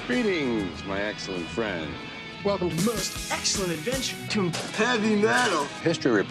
Greetings, my excellent friend. Welcome to Most Excellent Adventure. To heavy metal. History.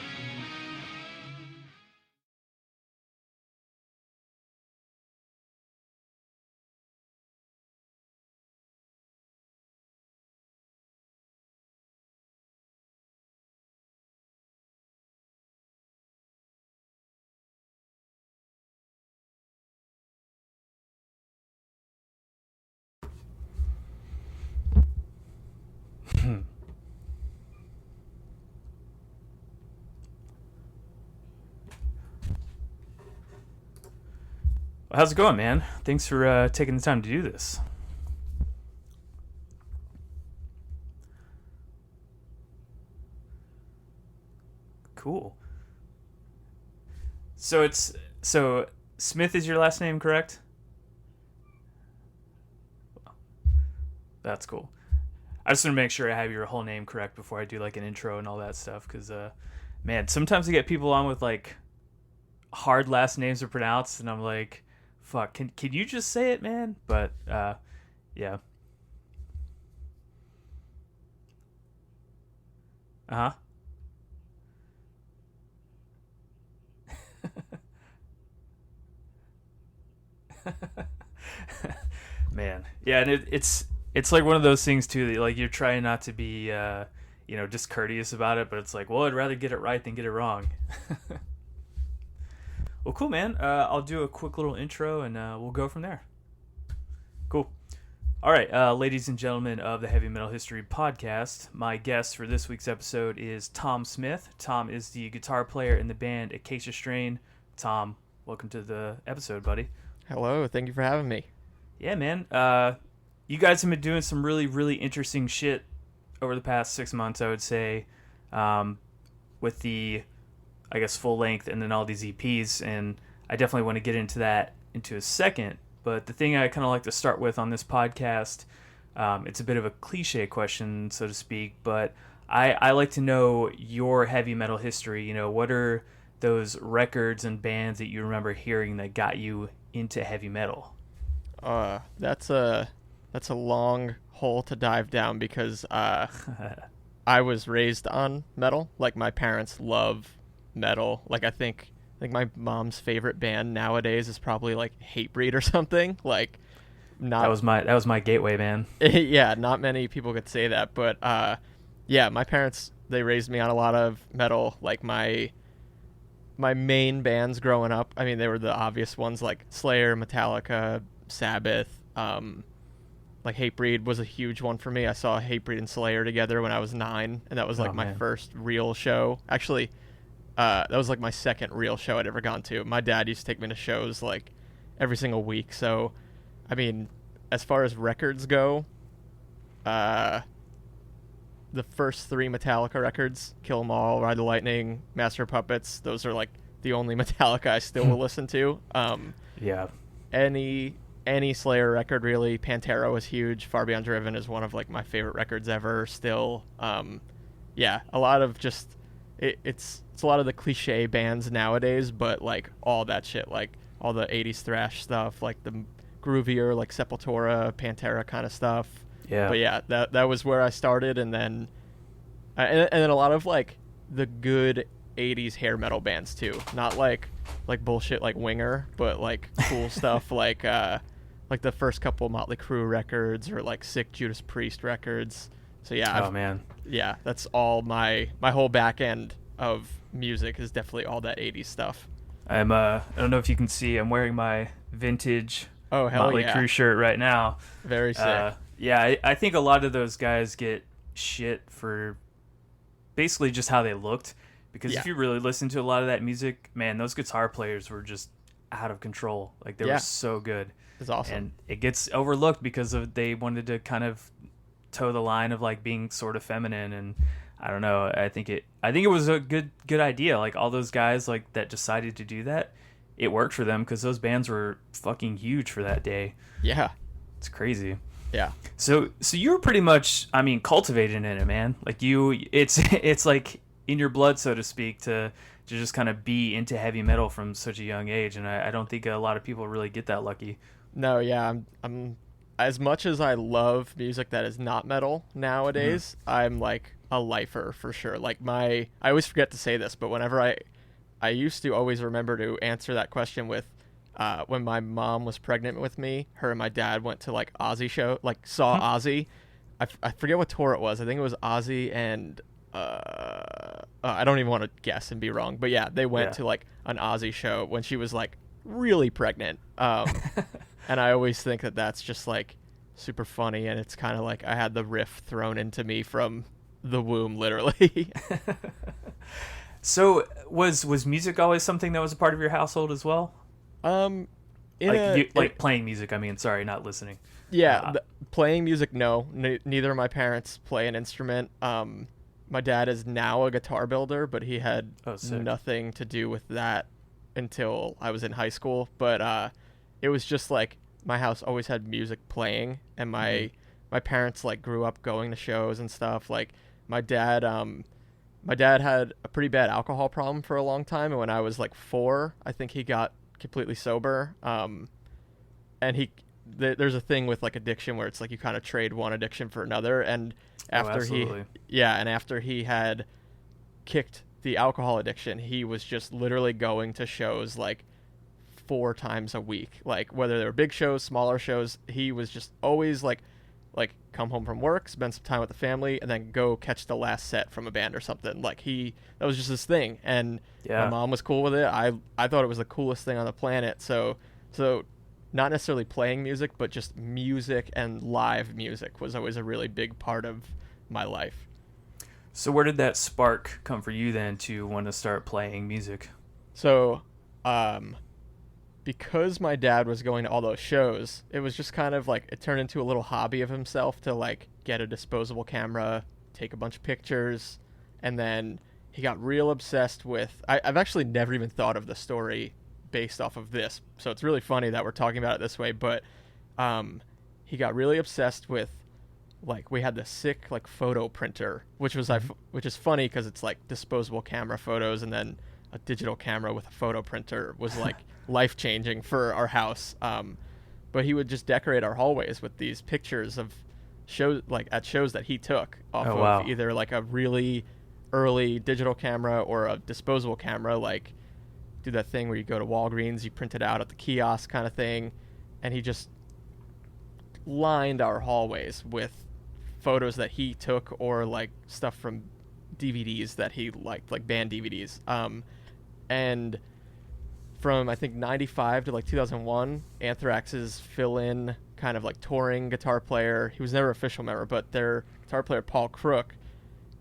How's it going, man? Thanks for taking the time to do this. Cool. So Smith is your last name, correct? That's cool. I just want to make sure I have your whole name correct before I do like an intro and all that stuff, because man, sometimes I get people on with like hard last names to pronounce, and I'm like, fuck, can you just say it, man? But yeah. Uh-huh. Man, yeah, and it's like one of those things too that like you're trying not to be discourteous about it, but it's like, well, I'd rather get it right than get it wrong. Well, cool, man. I'll do a quick little intro and we'll go from there. Cool. All right, ladies and gentlemen of the Heavy Metal History Podcast, my guest for this week's episode is Tom Smith. Tom is the guitar player in the band Acacia Strain. Tom, welcome to the episode, buddy. Hello, thank you for having me. Yeah, man. You guys have been doing some really, really interesting shit over the past 6 months, I would say, with the, I guess, full length and then all these EPs, and I definitely want to get into that into a second. But the thing I kind of like to start with on this podcast, it's a bit of a cliche question, so to speak, but I like to know your heavy metal history. You know, what are those records and bands that you remember hearing that got you into heavy metal? That's a long hole to dive down because I was raised on metal. Like, my parents love metal. Like, I think my mom's favorite band nowadays is probably like Hatebreed or something. Like, not that was my gateway, man. Yeah, not many people could say that, but yeah, my parents, they raised me on a lot of metal. Like, my main bands growing up, I mean, they were the obvious ones like Slayer, Metallica, Sabbath. Like, Hatebreed was a huge one for me. I saw Hatebreed and Slayer together when I was 9, and that was like my first real show. Actually, that was like my second real show I'd ever gone to. My dad used to take me to shows like every single week. So, I mean, as far as records go, the first 3 Metallica records, Kill 'Em All, Ride the Lightning, Master of Puppets, those are like the only Metallica I still will listen to. Yeah. Any Slayer record, really. Pantera was huge. Far Beyond Driven is one of like my favorite records ever still. Yeah, a lot of just it's a lot of the cliche bands nowadays, but like all that shit, like all the 80s thrash stuff, like the groovier, like Sepultura, Pantera kind of stuff. Yeah. But yeah, that was where I started, and then a lot of like the good 80s hair metal bands too. Not like bullshit like Winger, but like cool stuff like the first couple Motley Crue records or like sick Judas Priest records. So yeah. Man. Yeah, that's all my whole back end of music is definitely all that 80s stuff. I don't know if you can see, I'm wearing my vintage Motley Crue shirt right now. Very sick. Yeah, I think a lot of those guys get shit for basically just how they looked, because if you really listen to a lot of that music, man, those guitar players were just out of control. Like, they were so good. It's awesome. And it gets overlooked because they wanted to kind of toe the line of like being sort of feminine, and I don't know, I think it was a good idea. Like, all those guys like that decided to do that, it worked for them because those bands were fucking huge for that day. Yeah. It's crazy. Yeah. So you were pretty much, I mean, cultivated in it, man. Like, it's like in your blood, so to speak, to just kind of be into heavy metal from such a young age, and I don't think a lot of people really get that lucky. No, yeah, as much as I love music that is not metal nowadays, I'm like a lifer for sure. Like I always forget to say this, but whenever I used to always remember to answer that question with, when my mom was pregnant with me, her and my dad went to like Ozzy show, like saw Ozzy. I forget what tour it was. I think it was Ozzy and I don't even want to guess and be wrong, but yeah, they went to like an Ozzy show when she was like really pregnant. And I always think that that's just like super funny, and it's kind of like I had the riff thrown into me from the womb, literally. So was music always something that was a part of your household as well? Playing music. I mean, sorry, not listening. Yeah, playing music. No, neither of my parents play an instrument. My dad is now a guitar builder, but he had nothing to do with that until I was in high school. But it was just like my house always had music playing, and my parents like grew up going to shows and stuff. Like my dad had a pretty bad alcohol problem for a long time, and when I was like 4, I think he got completely sober. And there's a thing with like addiction where it's like you kind of trade one addiction for another, and after he had kicked the alcohol addiction, he was just literally going to shows like 4 times a week, like whether they were big shows, smaller shows. He was just always like come home from work, spend some time with the family, and then go catch the last set from a band or something. Like that was just his thing, and my mom was cool with it. I thought it was the coolest thing on the planet. So not necessarily playing music, but just music and live music was always a really big part of my life. So where did that spark come for you then to want to start playing music? So, because my dad was going to all those shows, it was just kind of like it turned into a little hobby of himself to like get a disposable camera, take a bunch of pictures, and then he got real obsessed with... I've actually never even thought of the story based off of this, so it's really funny that we're talking about it this way, but he got really obsessed with, like, we had this sick like photo printer, which was which is funny because it's like disposable camera photos, and then a digital camera with a photo printer was like life-changing for our house. But he would just decorate our hallways with these pictures of shows, like at shows that he took off of either like a really early digital camera or a disposable camera, like do that thing where you go to Walgreens, you print it out at the kiosk kind of thing, and he just lined our hallways with photos that he took or like stuff from DVDs that he liked, like band DVDs. And from I think 95 to like 2001, Anthrax's fill-in kind of like touring guitar player, he was never an official member, but their guitar player Paul Crook,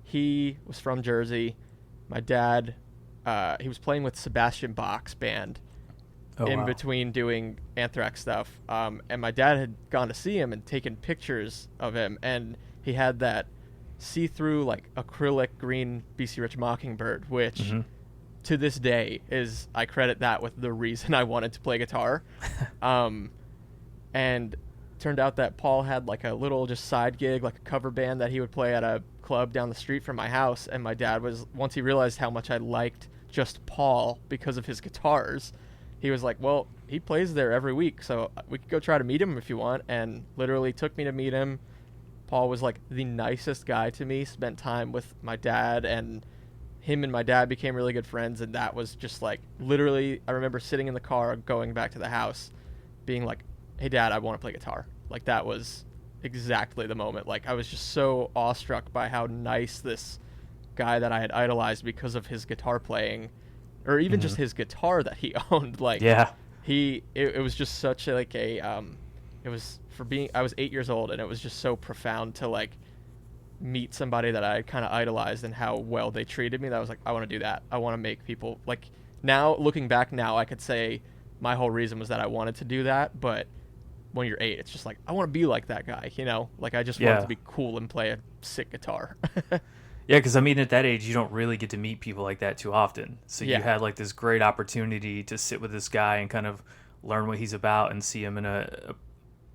he was from Jersey. My dad, he was playing with Sebastian Bach's band between doing Anthrax stuff. And my dad had gone to see him and taken pictures of him, and he had that see-through like acrylic green BC Rich Mockingbird, which to this day is, I credit that with the reason I wanted to play guitar. And turned out that Paul had like a little just side gig, like a cover band that he would play at a club down the street from my house. And my dad was, once he realized how much I liked just Paul because of his guitars, he was like, well, he plays there every week, so we could go try to meet him if you want. And literally took me to meet him. Paul was like the nicest guy to me, spent time with my dad, and him and my dad became really good friends. And that was just like, literally, I remember sitting in the car going back to the house being like, hey Dad, I want to play guitar. Like that was exactly the moment. Like I was just so awestruck by how nice this guy that I had idolized because of his guitar playing, or even just his guitar that he owned. Like it was just such a, like a it was, for being, I was 8 years old, and it was just so profound to like meet somebody that I kind of idolized and how well they treated me, that I was like, I want to do that. I want to make people, like, now looking back now, I could say my whole reason was that I wanted to do that, but when you're 8, it's just like, I want to be like that guy, you know? Like, I just wanted to be cool and play a sick guitar. Yeah, because I mean, at that age, you don't really get to meet people like that too often. So you had like this great opportunity to sit with this guy and kind of learn what he's about and see him in a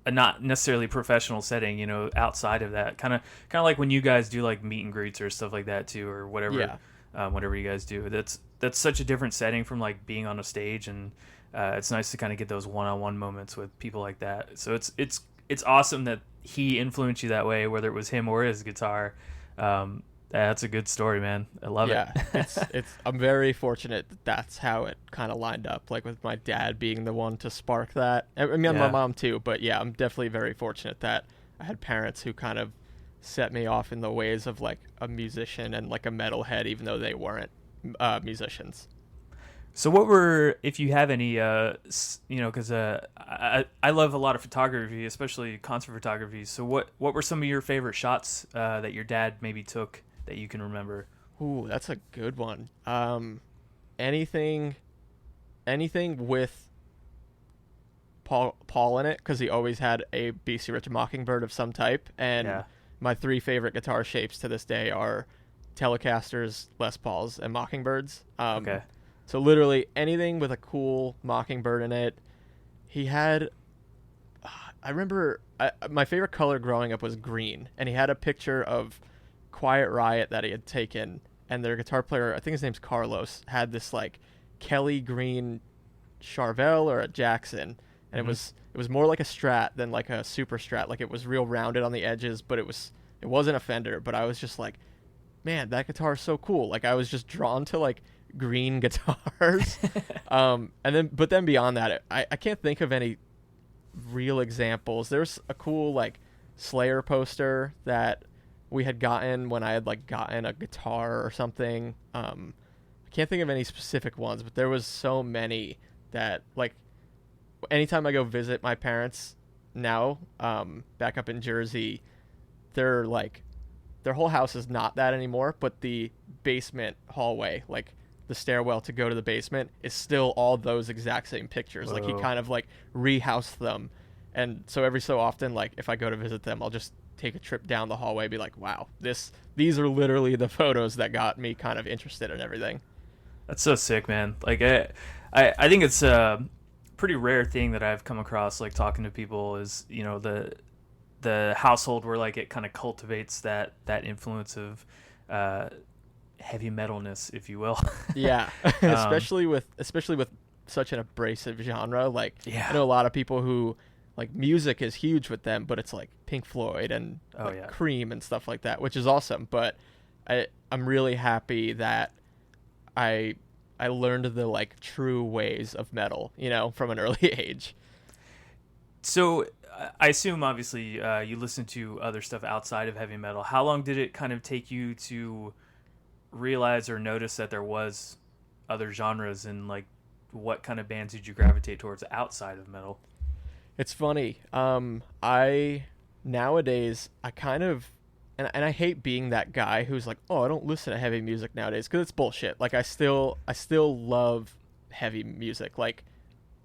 not necessarily professional setting, you know, outside of that. Kind of like when you guys do like meet and greets or stuff like that too, or whatever, whatever you guys do. That's such a different setting from like being on a stage, and it's nice to kind of get those one-on-one moments with people like that. So it's it's awesome that he influenced you that way, whether it was him or his guitar. That's a good story, man. I love it. it's I'm very fortunate that that's how it kind of lined up, like with my dad being the one to spark that. I mean, my mom too, but yeah, I'm definitely very fortunate that I had parents who kind of set me off in the ways of like a musician and like a metalhead, even though they weren't musicians. So what were, if you have any, because I love a lot of photography, especially concert photography. So what were some of your favorite shots that your dad maybe took that you can remember? Ooh, that's a good one. Anything with Paul in it, because he always had a BC Rich Mockingbird of some type. And my 3 favorite guitar shapes to this day are Telecasters, Les Pauls, and Mockingbirds. Okay. So literally anything with a cool Mockingbird in it. He had, I remember my favorite color growing up was green, and he had a picture of Quiet Riot that he had taken, and their guitar player, I think his name's Carlos, had this like Kelly green Charvel or a Jackson, and it was more like a Strat than like a Super Strat. Like it was real rounded on the edges, but it wasn't a Fender. But I was just like, man, that guitar is so cool. Like I was just drawn to like green guitars. But then beyond that, I can't think of any real examples. There's a cool like Slayer poster that we had gotten when I had like gotten a guitar or something. I can't think of any specific ones, but there was so many that like anytime I go visit my parents now, back up in Jersey, their whole house is not that anymore, but the basement hallway, like the stairwell to go to the basement, is still all those exact same pictures. Whoa. Like he kind of like rehoused them. And so every so often, like if I go to visit them, I'll just take a trip down the hallway, be like, wow, these are literally the photos that got me kind of interested in everything. That's so sick, man. Like I think it's a pretty rare thing that I've come across, like talking to people, is, you know, the household where like it kind of cultivates that influence of heavy metalness, if you will. Yeah. especially with such an abrasive genre. Like I know a lot of people who like music is huge with them, but it's like Pink Floyd and Cream and stuff like that, which is awesome. But I'm really happy that I learned the like true ways of metal, you know, from an early age. So I assume obviously you listen to other stuff outside of heavy metal. How long did it kind of take you to realize or notice that there was other genres, and like what kind of bands did you gravitate towards outside of metal? It's funny. Nowadays I kind of, and I hate being that guy who's like, oh, I don't listen to heavy music nowadays, because it's bullshit. Like I still love heavy music. Like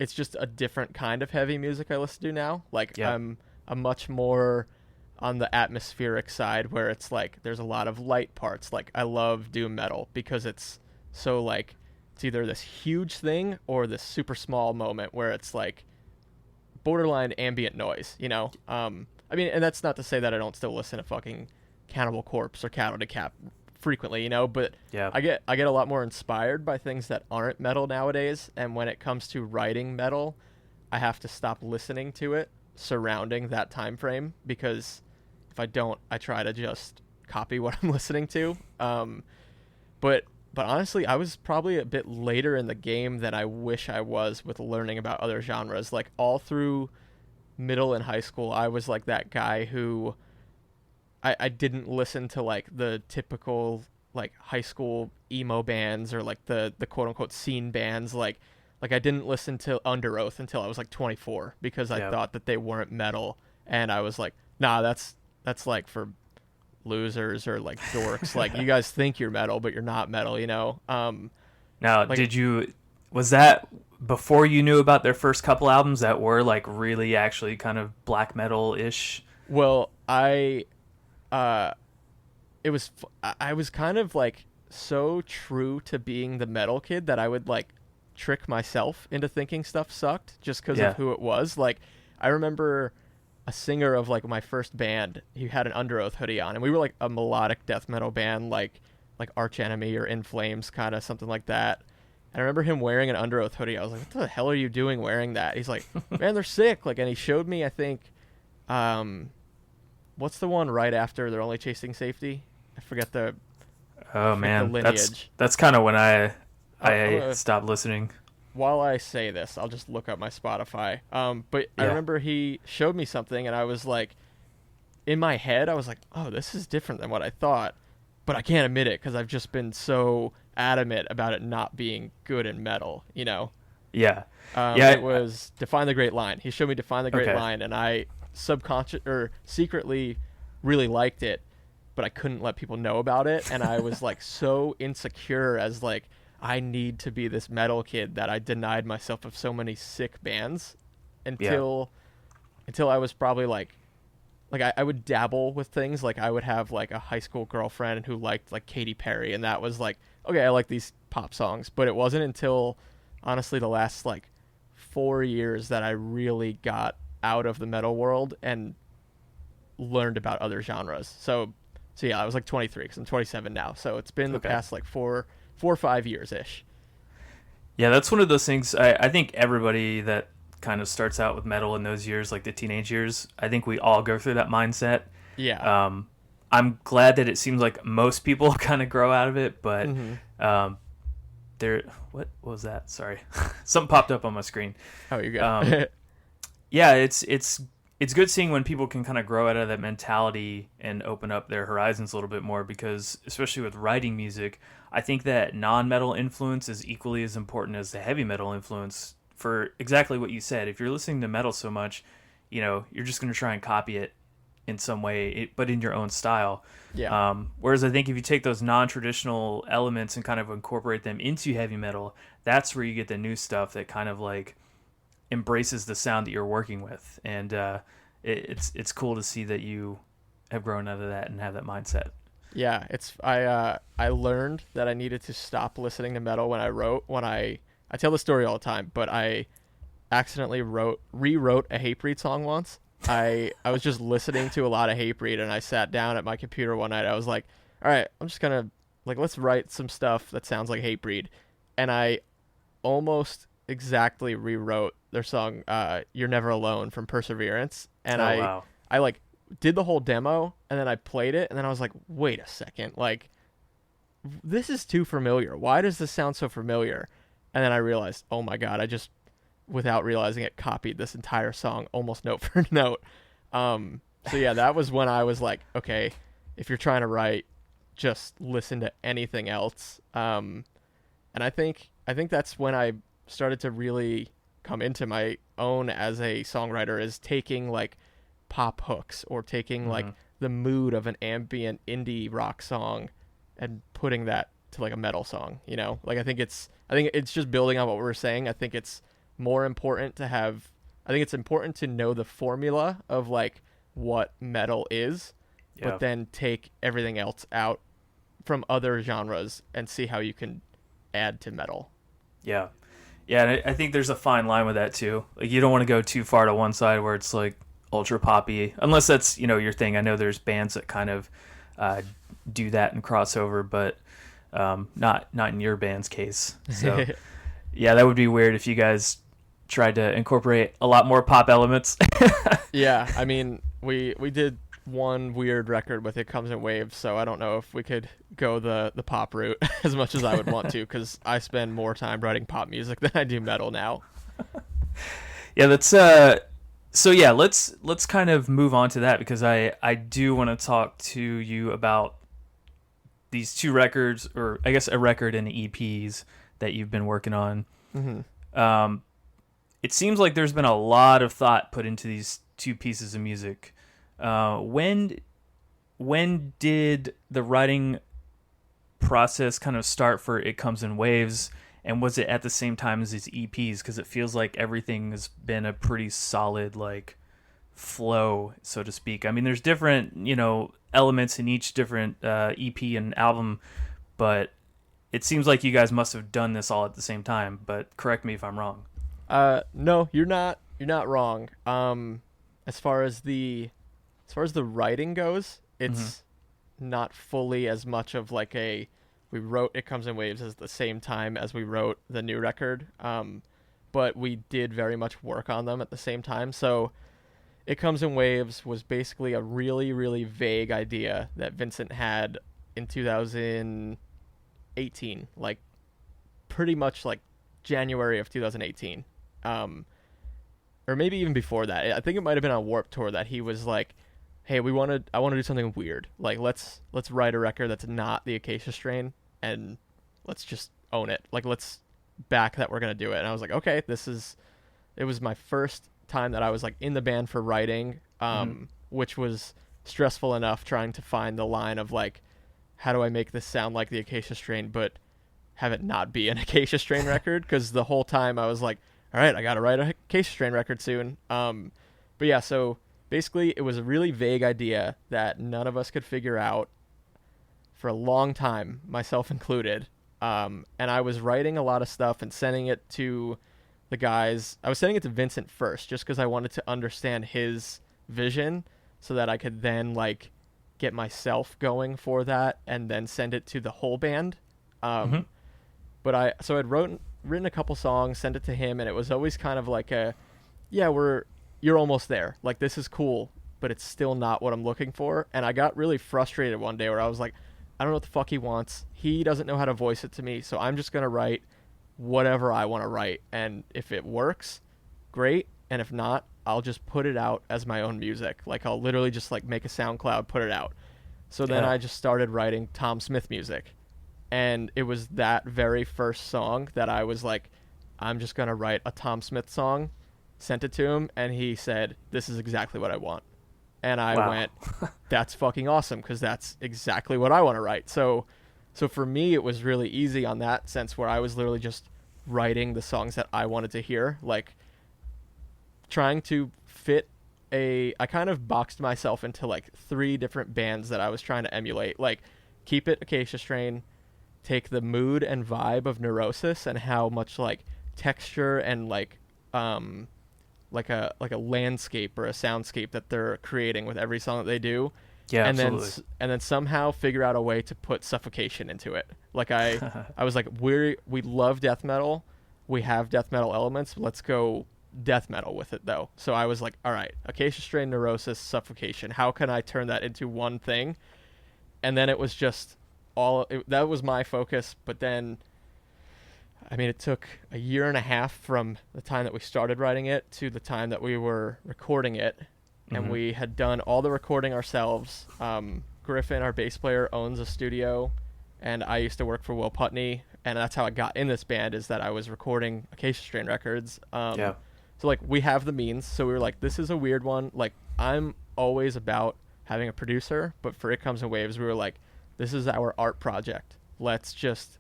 it's just a different kind of heavy music I listen to now. Like I'm much more on the atmospheric side, where it's like there's a lot of light parts. Like I love doom metal because it's so like it's either this huge thing or this super small moment where it's like borderline ambient noise, you know? I mean, and that's not to say that I don't still listen to fucking Cannibal Corpse or Cattle Decap frequently, you know, but I get a lot more inspired by things that aren't metal nowadays. And when it comes to writing metal, I have to stop listening to it surrounding that time frame, because if I don't, I try to just copy what I'm listening to. But honestly, I was probably a bit later in the game than I wish I was with learning about other genres. Like all through middle and high school, I was like that guy who I didn't listen to like the typical like high school emo bands or like the quote unquote scene bands. Like I didn't listen to Under Oath until I was like 24, because I thought that they weren't metal. And I was like, nah, that's like for losers or like dorks. Like you guys think you're metal, but you're not metal, you know? Now, like, was that before you knew about their first couple albums that were like really actually kind of black metal-ish? Well, I was kind of like so true to being the metal kid that I would like trick myself into thinking stuff sucked just because of who it was. Like I remember a singer of like my first band, he had an Under Oath hoodie on, and we were like a melodic death metal band, like Arch Enemy or In Flames, kind of something like that. And I remember him wearing an Under Oath hoodie. I was like, what the hell are you doing wearing that? He's like, man, they're sick. Like, and he showed me, I think, What's the one right after They're Only Chasing Safety? I forget the. Oh man, the lineage. that's kind of when I gonna- stopped listening. While I say this, I'll just look up my Spotify. But I Yeah. remember he showed me something, and I was like, in my head, I was like, oh, this is different than what I thought. But I can't admit it because I've just been so adamant about it not being good in metal, you know? Yeah. It was Define the Great Line. He showed me Define the Great Okay. Line, and I secretly really liked it, but I couldn't let people know about it. And I was like so insecure as like, I need to be this metal kid that I denied myself of so many sick bands until I was probably like I would dabble with things. Like I would have like a high school girlfriend who liked like Katy Perry, and that was like, okay, I like these pop songs. But it wasn't until honestly the last like 4 years that I really got out of the metal world and learned about other genres. So yeah, I was like 23 because I'm 27 now. So it's been the past like 4 or 5 years ish. Yeah, that's one of those things. I think everybody that kind of starts out with metal in those years, like the teenage years, I think we all go through that mindset. Yeah. I'm glad that it seems like most people kind of grow out of it, but what was that? Sorry, something popped up on my screen. Oh, you got. Yeah, it's good seeing when people can kind of grow out of that mentality and open up their horizons a little bit more, because especially with writing music, I think that non-metal influence is equally as important as the heavy metal influence for exactly what you said. If you're listening to metal so much, you know, you're just going to try and copy it in some way, but in your own style. Yeah. Whereas I think if you take those non-traditional elements and kind of incorporate them into heavy metal, that's where you get the new stuff that kind of like embraces the sound that you're working with. And it's cool to see that you have grown out of that and have that mindset. Yeah, I learned that I needed to stop listening to metal when I tell the story all the time, but I accidentally rewrote a Hatebreed song once. I was just listening to a lot of Hatebreed, and I sat down at my computer one night. I was like, all right, I'm just gonna like, let's write some stuff that sounds like Hatebreed. And I almost exactly rewrote their song You're Never Alone from Perseverance. And wow. I like did the whole demo, and then I played it, and then I was like, wait a second, like, this is too familiar. Why does this sound so familiar? And then I realized, oh my god, I just, without realizing it, copied this entire song almost note for note. So yeah, that was when I was like, okay, if you're trying to write, just listen to anything else. And I think that's when I started to really come into my own as a songwriter, is taking like pop hooks or taking like the mood of an ambient indie rock song and putting that to like a metal song, you know? Like I think it's just building on what we were saying. I think it's important to know the formula of like what metal is, but then take everything else out from other genres and see how you can add to metal. Yeah. Yeah, and I think there's a fine line with that too. Like you don't want to go too far to one side where it's like ultra poppy, unless that's, you know, your thing. I know there's bands that kind of do that and crossover, but not in your band's case. So yeah, that would be weird if you guys tried to incorporate a lot more pop elements. Yeah, I mean, we did one weird record with It Comes in Waves, so I don't know if we could go the pop route as much as I would want to, because I spend more time writing pop music than I do metal now. Yeah, that's so yeah, let's kind of move on to that, because I do want to talk to you about these two records, or I guess a record and EPs that you've been working on. It seems like there's been a lot of thought put into these two pieces of music. When did the writing process kind of start for It Comes in Waves, and was it at the same time as these EPs? Because it feels like everything has been a pretty solid like flow, so to speak. I mean, there's different, you know, elements in each different EP and album, but it seems like you guys must have done this all at the same time. But correct me if I'm wrong. No, you're not wrong. As far as the writing goes, it's not fully as much of like we wrote It Comes in Waves at the same time as we wrote the new record. But we did very much work on them at the same time. So It Comes in Waves was basically a really, really vague idea that Vincent had in 2018, like pretty much like January of 2018. Or maybe even before that. I think it might have been on Warped Tour that he was like, "Hey, I want to do something weird. Like let's write a record that's not the Acacia Strain and let's just own it. Like let's back that we're going to do it." And I was like, "Okay, it was my first time that I was like in the band for writing, which was stressful enough trying to find the line of like, how do I make this sound like the Acacia Strain but have it not be an Acacia Strain record?" Because the whole time I was like, all right, I got to write a Acacia Strain record soon. But yeah, so basically it was a really vague idea that none of us could figure out for a long time, myself included. And I was writing a lot of stuff and sending it to the guys. I was sending it to Vincent first just because I wanted to understand his vision so that I could then like get myself going for that and then send it to the whole band. But I'd written a couple songs, sent it to him, and it was always kind of like you're almost there. Like, this is cool, but it's still not what I'm looking for. And I got really frustrated one day where I was like, I don't know what the fuck he wants. He doesn't know how to voice it to me, so I'm just going to write whatever I want to write. And if it works, great. And if not, I'll just put it out as my own music. Like, I'll literally just, like, make a SoundCloud, put it out. So then I just started writing Tom Smith music. And it was that very first song that I was like, I'm just going to write a Tom Smith song, sent it to him, and he said, this is exactly what I want. And I went, that's fucking awesome, because that's exactly what I want to write. So for me, it was really easy on that sense where I was literally just writing the songs that I wanted to hear, like trying to fit I kind of boxed myself into like 3 different bands that I was trying to emulate, like keep it Acacia Strain, take the mood and vibe of Neurosis and how much like texture and like a landscape or a soundscape that they're creating with every song that they do. Yeah, and absolutely. then somehow figure out a way to put suffocation into it. Like I was like, we love death metal, we have death metal elements, let's go death metal with it though. So I was like, all right, Acacia Strain, Neurosis, suffocation, how can I turn that into one thing? And then it was just that was my focus. But then, I mean, it took a year and a half from the time that we started writing it to the time that we were recording it. And we had done all the recording ourselves. Griffin, our bass player, owns a studio, and I used to work for Will Putney, and that's how I got in this band, is that I was recording Acacia Strain records. So like, we have the means, so we were like, this is a weird one. Like, I'm always about having a producer, but for It Comes in Waves, we were like, this is our art project. Let's just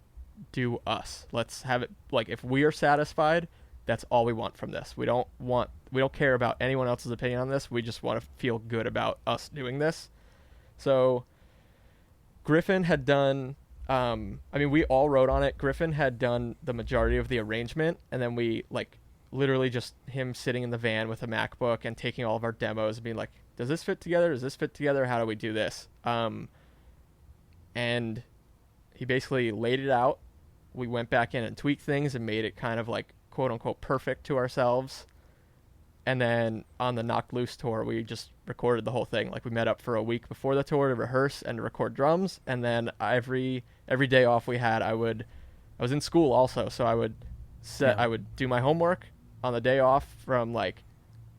do us. Let's have it, like, if we are satisfied, that's all we want from this. We don't care about anyone else's opinion on this. We just want to feel good about us doing this. So Griffin had done, we all wrote on it. Griffin had done the majority of the arrangement, and then we, like, literally just him sitting in the van with a MacBook and taking all of our demos and being like, does this fit together? Does this fit together? How do we do this? And he basically laid it out. We went back in and tweaked things and made it kind of like quote unquote perfect to ourselves. And then on the Knocked Loose tour, we just recorded the whole thing. Like, we met up for a week before the tour to rehearse and to record drums. And then every day off we had, I was in school also, so I would do my homework on the day off from like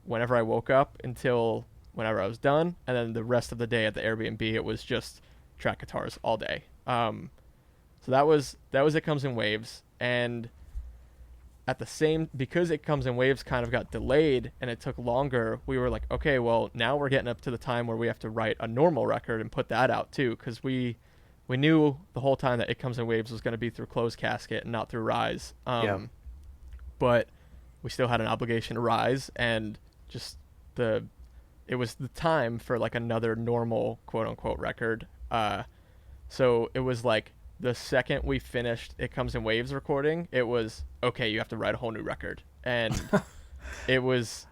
whenever I woke up until whenever I was done. And then the rest of the day at the Airbnb, it was just track guitars all day. So that was It Comes in Waves. And because It Comes in Waves kind of got delayed and it took longer, we were like, okay, well, now we're getting up to the time where we have to write a normal record and put that out too, because we knew the whole time that It Comes in Waves was going to be through Closed Casket and not through Rise. But we still had an obligation to Rise, and just it was the time for like another normal quote unquote record. So it was like, the second we finished It Comes in Waves recording, it was, okay, you have to write a whole new record. And it was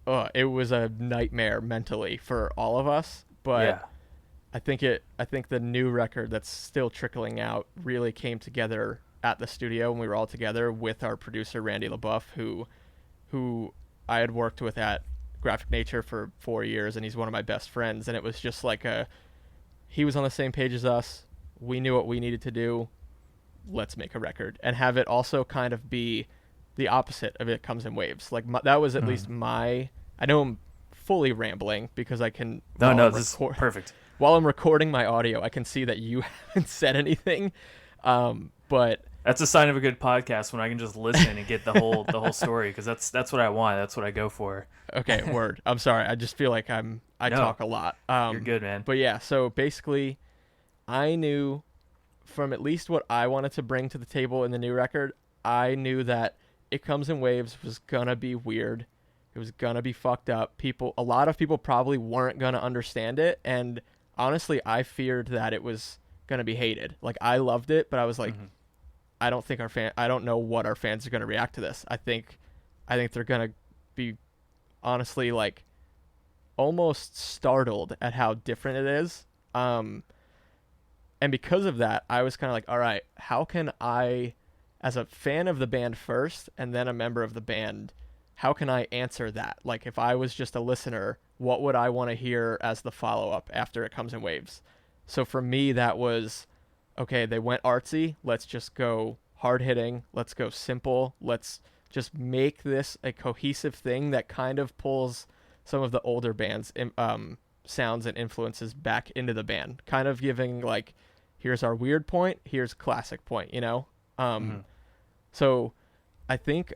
a nightmare mentally for all of us. But I think the new record that's still trickling out really came together at the studio when we were all together with our producer, Randy LaBeouf, who I had worked with at Graphic Nature for 4 years, and he's one of my best friends. And it was just like he was on the same page as us. We knew what we needed to do. Let's make a record, and have it also kind of be the opposite of It Comes in Waves. Like that was at least my. I know I'm fully rambling because I can. No, this is perfect. While I'm recording my audio, I can see that you haven't said anything, but that's a sign of a good podcast when I can just listen and get the whole story, because that's what I want. That's what I go for. Okay, word. I'm sorry. I just feel like I talk a lot. You're good, man. But yeah, so basically, I knew from at least what I wanted to bring to the table in the new record, I knew that It Comes in Waves was gonna be weird. It was gonna be fucked up. A lot of people probably weren't gonna understand it, and honestly, I feared that it was gonna be hated. Like, I loved it, but I was like, I don't know what our fans are gonna react to this. I think they're gonna be honestly like almost startled at how different it is. And because of that, I was kind of like, all right, how can I, as a fan of the band first and then a member of the band, how can I answer that? Like, if I was just a listener, what would I want to hear as the follow-up after It Comes in Waves? So for me, that was, okay, they went artsy. Let's just go hard-hitting. Let's go simple. Let's just make this a cohesive thing that kind of pulls some of the older bands' sounds and influences back into the band. Kind of giving, like, here's our weird point, here's classic point, you know? So I think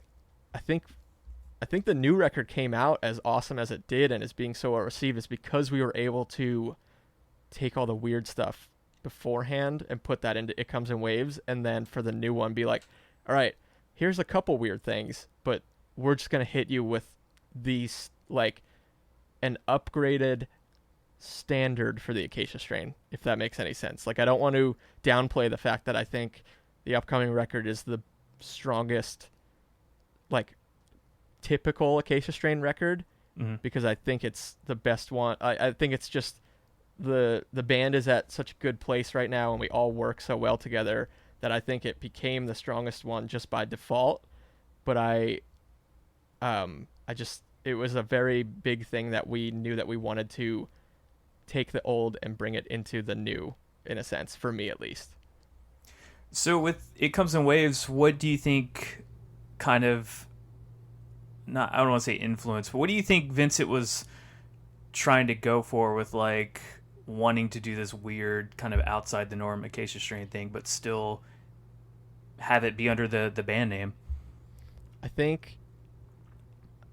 the new record came out as awesome as it did and is being so well received is because we were able to take all the weird stuff beforehand and put that into It Comes in Waves, and then for the new one be like, all right, here's a couple weird things, but we're just going to hit you with these, like, an upgraded standard for the Acacia Strain, if that makes any sense. Like, I don't want to downplay the fact that I think the upcoming record is the strongest, like, typical Acacia Strain record, because I think it's the best one. I think it's just the band is at such a good place right now, and we all work so well together that I think it became the strongest one just by default. But it was a very big thing that we knew that we wanted to take the old and bring it into the new, in a sense, for me at least. So with It Comes in Waves, what do you think kind of, I don't want to say influence, but what do you think Vincent was trying to go for with, like, wanting to do this weird kind of outside the norm Acacia Strain thing, but still have it be under the band name? I think,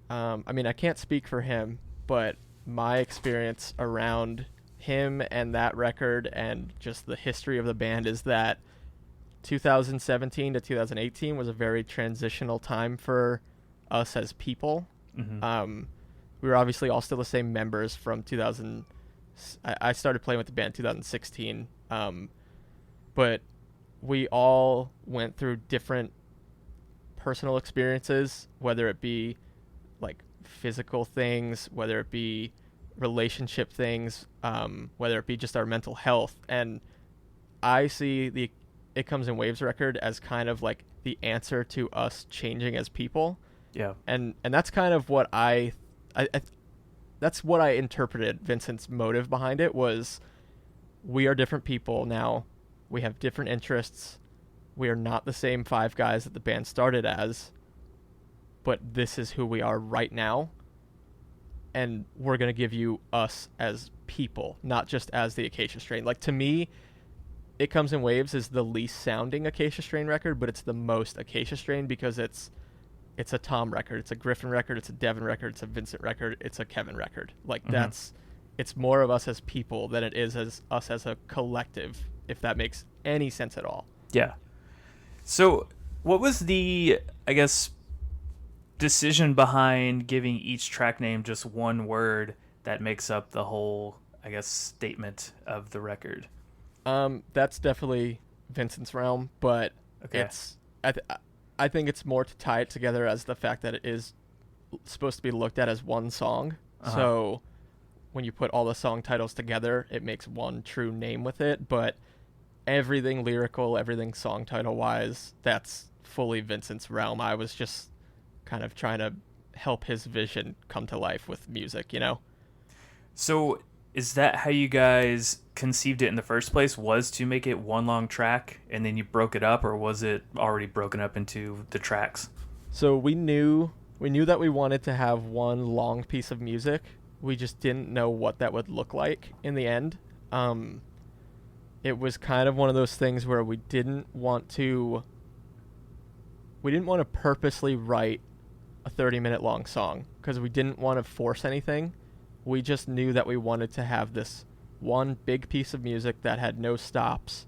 I mean, I can't speak for him, but my experience around him and that record and just the history of the band is that 2017 to 2018 was a very transitional time for us as people. We were obviously all still the same members from 2000. I started playing with the band in 2016, but we all went through different personal experiences, whether it be like physical things, whether it be relationship things, whether it be just our mental health. And I see the It Comes in Waves record as kind of like the answer to us changing as people. Yeah. And that's kind of what I that's what I interpreted Vincent's motive behind it was, we are different people now. We have different interests. We are not the same five guys that the band started as, but this is who we are right now. And we're going to give you us as people, not just as the Acacia Strain. Like, to me, It Comes in Waves is the least sounding Acacia Strain record, but it's the most Acacia Strain because it's a Tom record, it's a Griffin record, it's a Devin record, it's a Vincent record, it's a Kevin record. Like, it's more of us as people than it is as us as a collective, if that makes any sense at all. Yeah. So what was the, I guess, decision behind giving each track name just one word that makes up the whole, I guess, statement of the record? That's definitely Vincent's realm, but it's I think it's more to tie it together as the fact that it is supposed to be looked at as one song. So when you put all the song titles together, it makes one true name with it. But everything lyrical, everything song title wise, that's fully Vincent's realm. I was just kind of trying to help his vision come to life with music, you know? So is that how you guys conceived it in the first place, was to make it one long track and then you broke it up, or was it already broken up into the tracks? So we knew that we wanted to have one long piece of music. We just didn't know what that would look like in the end. It was kind of one of those things where we didn't want to purposely write a 30-minute long song because we didn't want to force anything. We just knew that we wanted to have this one big piece of music that had no stops.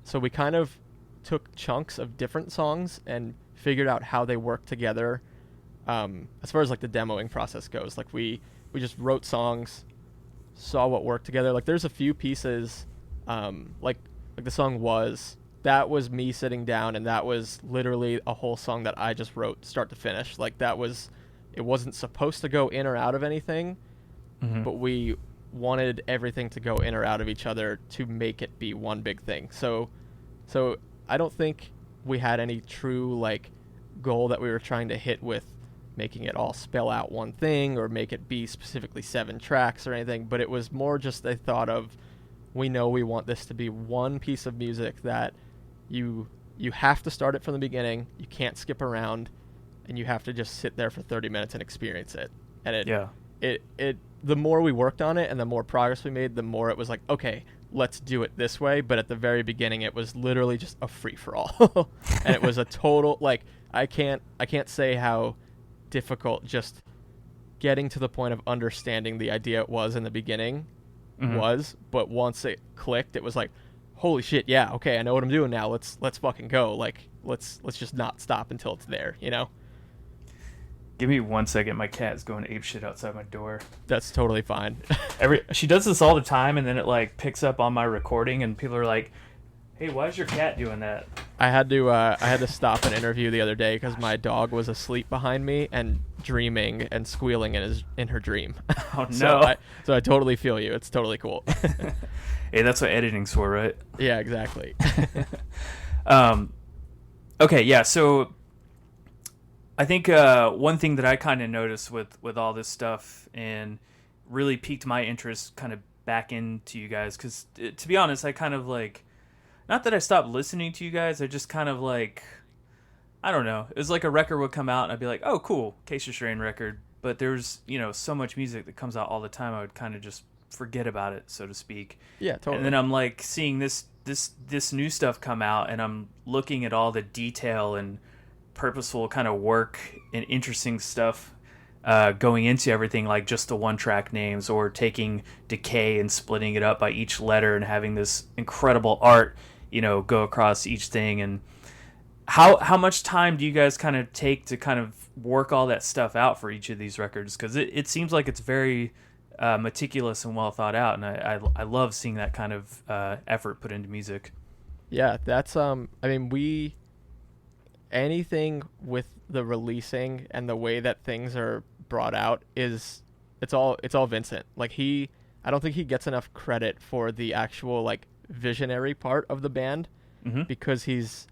So we kind of took chunks of different songs and figured out how they work together. As far as like the demoing process goes, like we just wrote songs, saw what worked together. Like there's a few pieces, like the song that was me sitting down, and that was literally a whole song that I just wrote start to finish. Like it wasn't supposed to go in or out of anything, but we wanted everything to go in or out of each other to make it be one big thing. So I don't think we had any true like goal that we were trying to hit with making it all spell out one thing or make it be specifically 7 tracks or anything, but it was more just a thought of, we know we want this to be one piece of music that you have to start it from the beginning, you can't skip around, and you have to just sit there for 30 minutes and experience it. And it the more we worked on it and the more progress we made, the more it was like, okay, let's do it this way. But at the very beginning, it was literally just a free-for-all. And it was a total, like, I can't say how difficult just getting to the point of understanding the idea it was in the beginning was, but once it clicked, it was like, holy shit, yeah, okay, I know what I'm doing now. Let's fucking go. Like, let's just not stop until it's there, you know? Give me 1 second. My cat is going apeshit outside my door. That's totally fine. She does this all the time, and then it like picks up on my recording, and people are like, "Hey, why is your cat doing that?" I had to stop an interview the other day because my dog was asleep behind me and dreaming and squealing in her dream. Oh no! So I totally feel you. It's totally cool. Hey, that's what editing's for, right? Yeah, exactly. Okay, yeah. So I think one thing that I kind of noticed with all this stuff and really piqued my interest kind of back into you guys, because to be honest, I kind of like, not that I stopped listening to you guys, I just kind of like, I don't know, it was like a record would come out and I'd be like, oh cool, Acacia Strain record, but there's, so much music that comes out all the time, I would kind of just forget about it, so to speak. Yeah, totally. And then I'm like seeing this new stuff come out, and I'm looking at all the detail and purposeful kind of work and interesting stuff going into everything, like just the one track names, or taking Decay and splitting it up by each letter and having this incredible art go across each thing. And how much time do you guys kind of take to kind of work all that stuff out for each of these records? Because it seems like it's very meticulous and well thought out, and I love seeing that kind of effort put into music. Yeah, that's anything with the releasing and the way that things are brought out it's all Vincent. Like I don't think he gets enough credit for the actual like visionary part of the band, because he's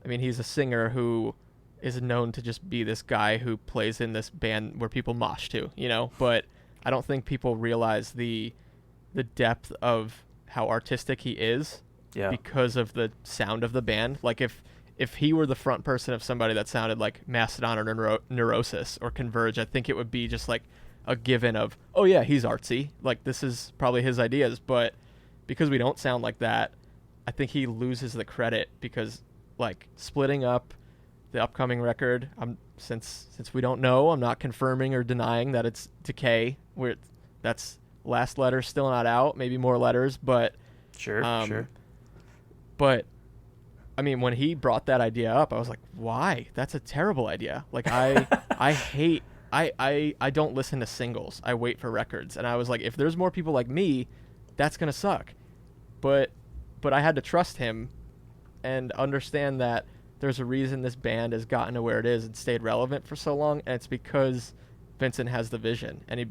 a singer who is known to just be this guy who plays in this band where people mosh to, but I don't think people realize the depth of how artistic he is, because of the sound of the band. Like if he were the front person of somebody that sounded like Mastodon or Neurosis or Converge, I think it would be just like a given of, oh yeah, he's artsy, like this is probably his ideas. But because we don't sound like that, I think he loses the credit, because like splitting up the upcoming record, since we don't know, I'm not confirming or denying that it's Decay, where that's last letter still not out, maybe more letters, but sure. But I mean, when he brought that idea up, I was like, why? That's a terrible idea. Like I don't listen to singles. I wait for records. And I was like, if there's more people like me, that's going to suck. But I had to trust him and understand that there's a reason this band has gotten to where it is and stayed relevant for so long. And it's because Vincent has the vision, and he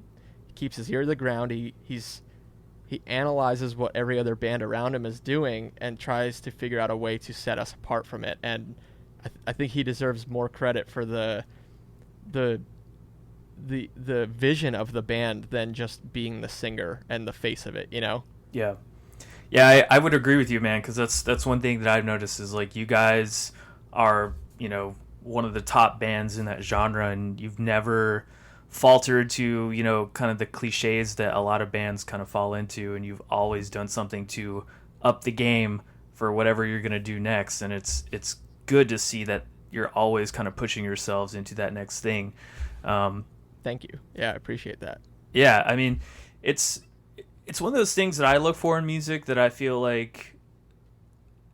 keeps his ear to the ground. He analyzes what every other band around him is doing and tries to figure out a way to set us apart from it. And I think he deserves more credit for the the vision of the band than just being the singer and the face of it, you know? Yeah. Yeah, I would agree with you, man, because that's one thing that I've noticed is, like, you guys are, one of the top bands in that genre, and you've never faltered to, kind of the cliches that a lot of bands kind of fall into, and you've always done something to up the game for whatever you're going to do next, and it's good to see that you're always kind of pushing yourselves into that next thing. Thank you. Yeah, I appreciate that. Yeah, I mean, it's one of those things that I look for in music that I feel like,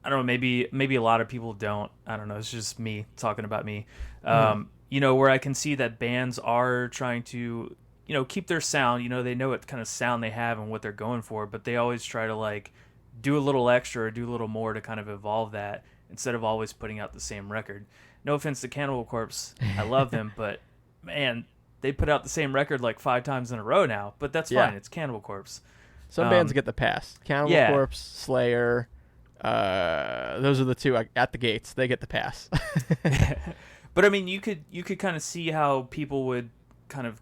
I don't know, maybe a lot of people don't. I don't know. It's just me talking about me. Where I can see that bands are trying to, keep their sound. They know what kind of sound they have and what they're going for, but they always try to, like, do a little extra or do a little more to kind of evolve that instead of always putting out the same record. No offense to Cannibal Corpse. I love them, but, man, they put out the same record like 5 times in a row now. But that's fine. It's Cannibal Corpse. Some bands get the pass. Cannibal Corpse, Slayer, those are the two at the gates. They get the pass. But I mean, you could kind of see how people would kind of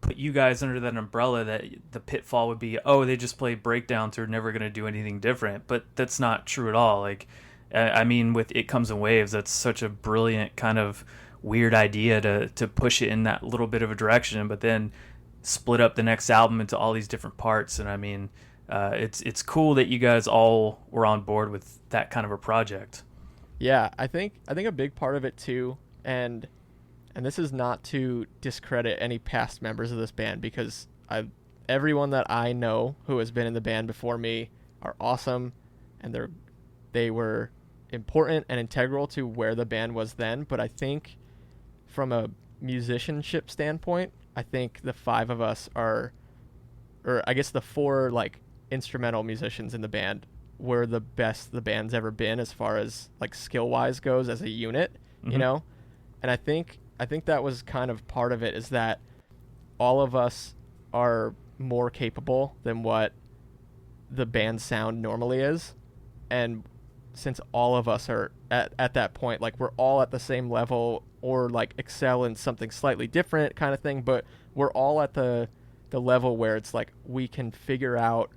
put you guys under that umbrella, that the pitfall would be, oh, they just play breakdowns, they're never going to do anything different. But that's not true at all. Like, I mean, with It Comes in Waves, that's such a brilliant kind of weird idea to push it in that little bit of a direction, but then split up the next album into all these different parts. And I mean, it's cool that you guys all were on board with that kind of a project. Yeah, I think a big part of it too, and this is not to discredit any past members of this band, because everyone that I know who has been in the band before me are awesome, and they were important and integral to where the band was then. But I think from a musicianship standpoint, I think the 5 of us or I guess the 4 like instrumental musicians in the band were the best the band's ever been as far as like skill wise goes as a unit, and I think that was kind of part of it, is that all of us are more capable than what the band's sound normally is. And since all of us are at that point, like, we're all at the same level or like excel in something slightly different kind of thing, but we're all at the level where it's like we can figure out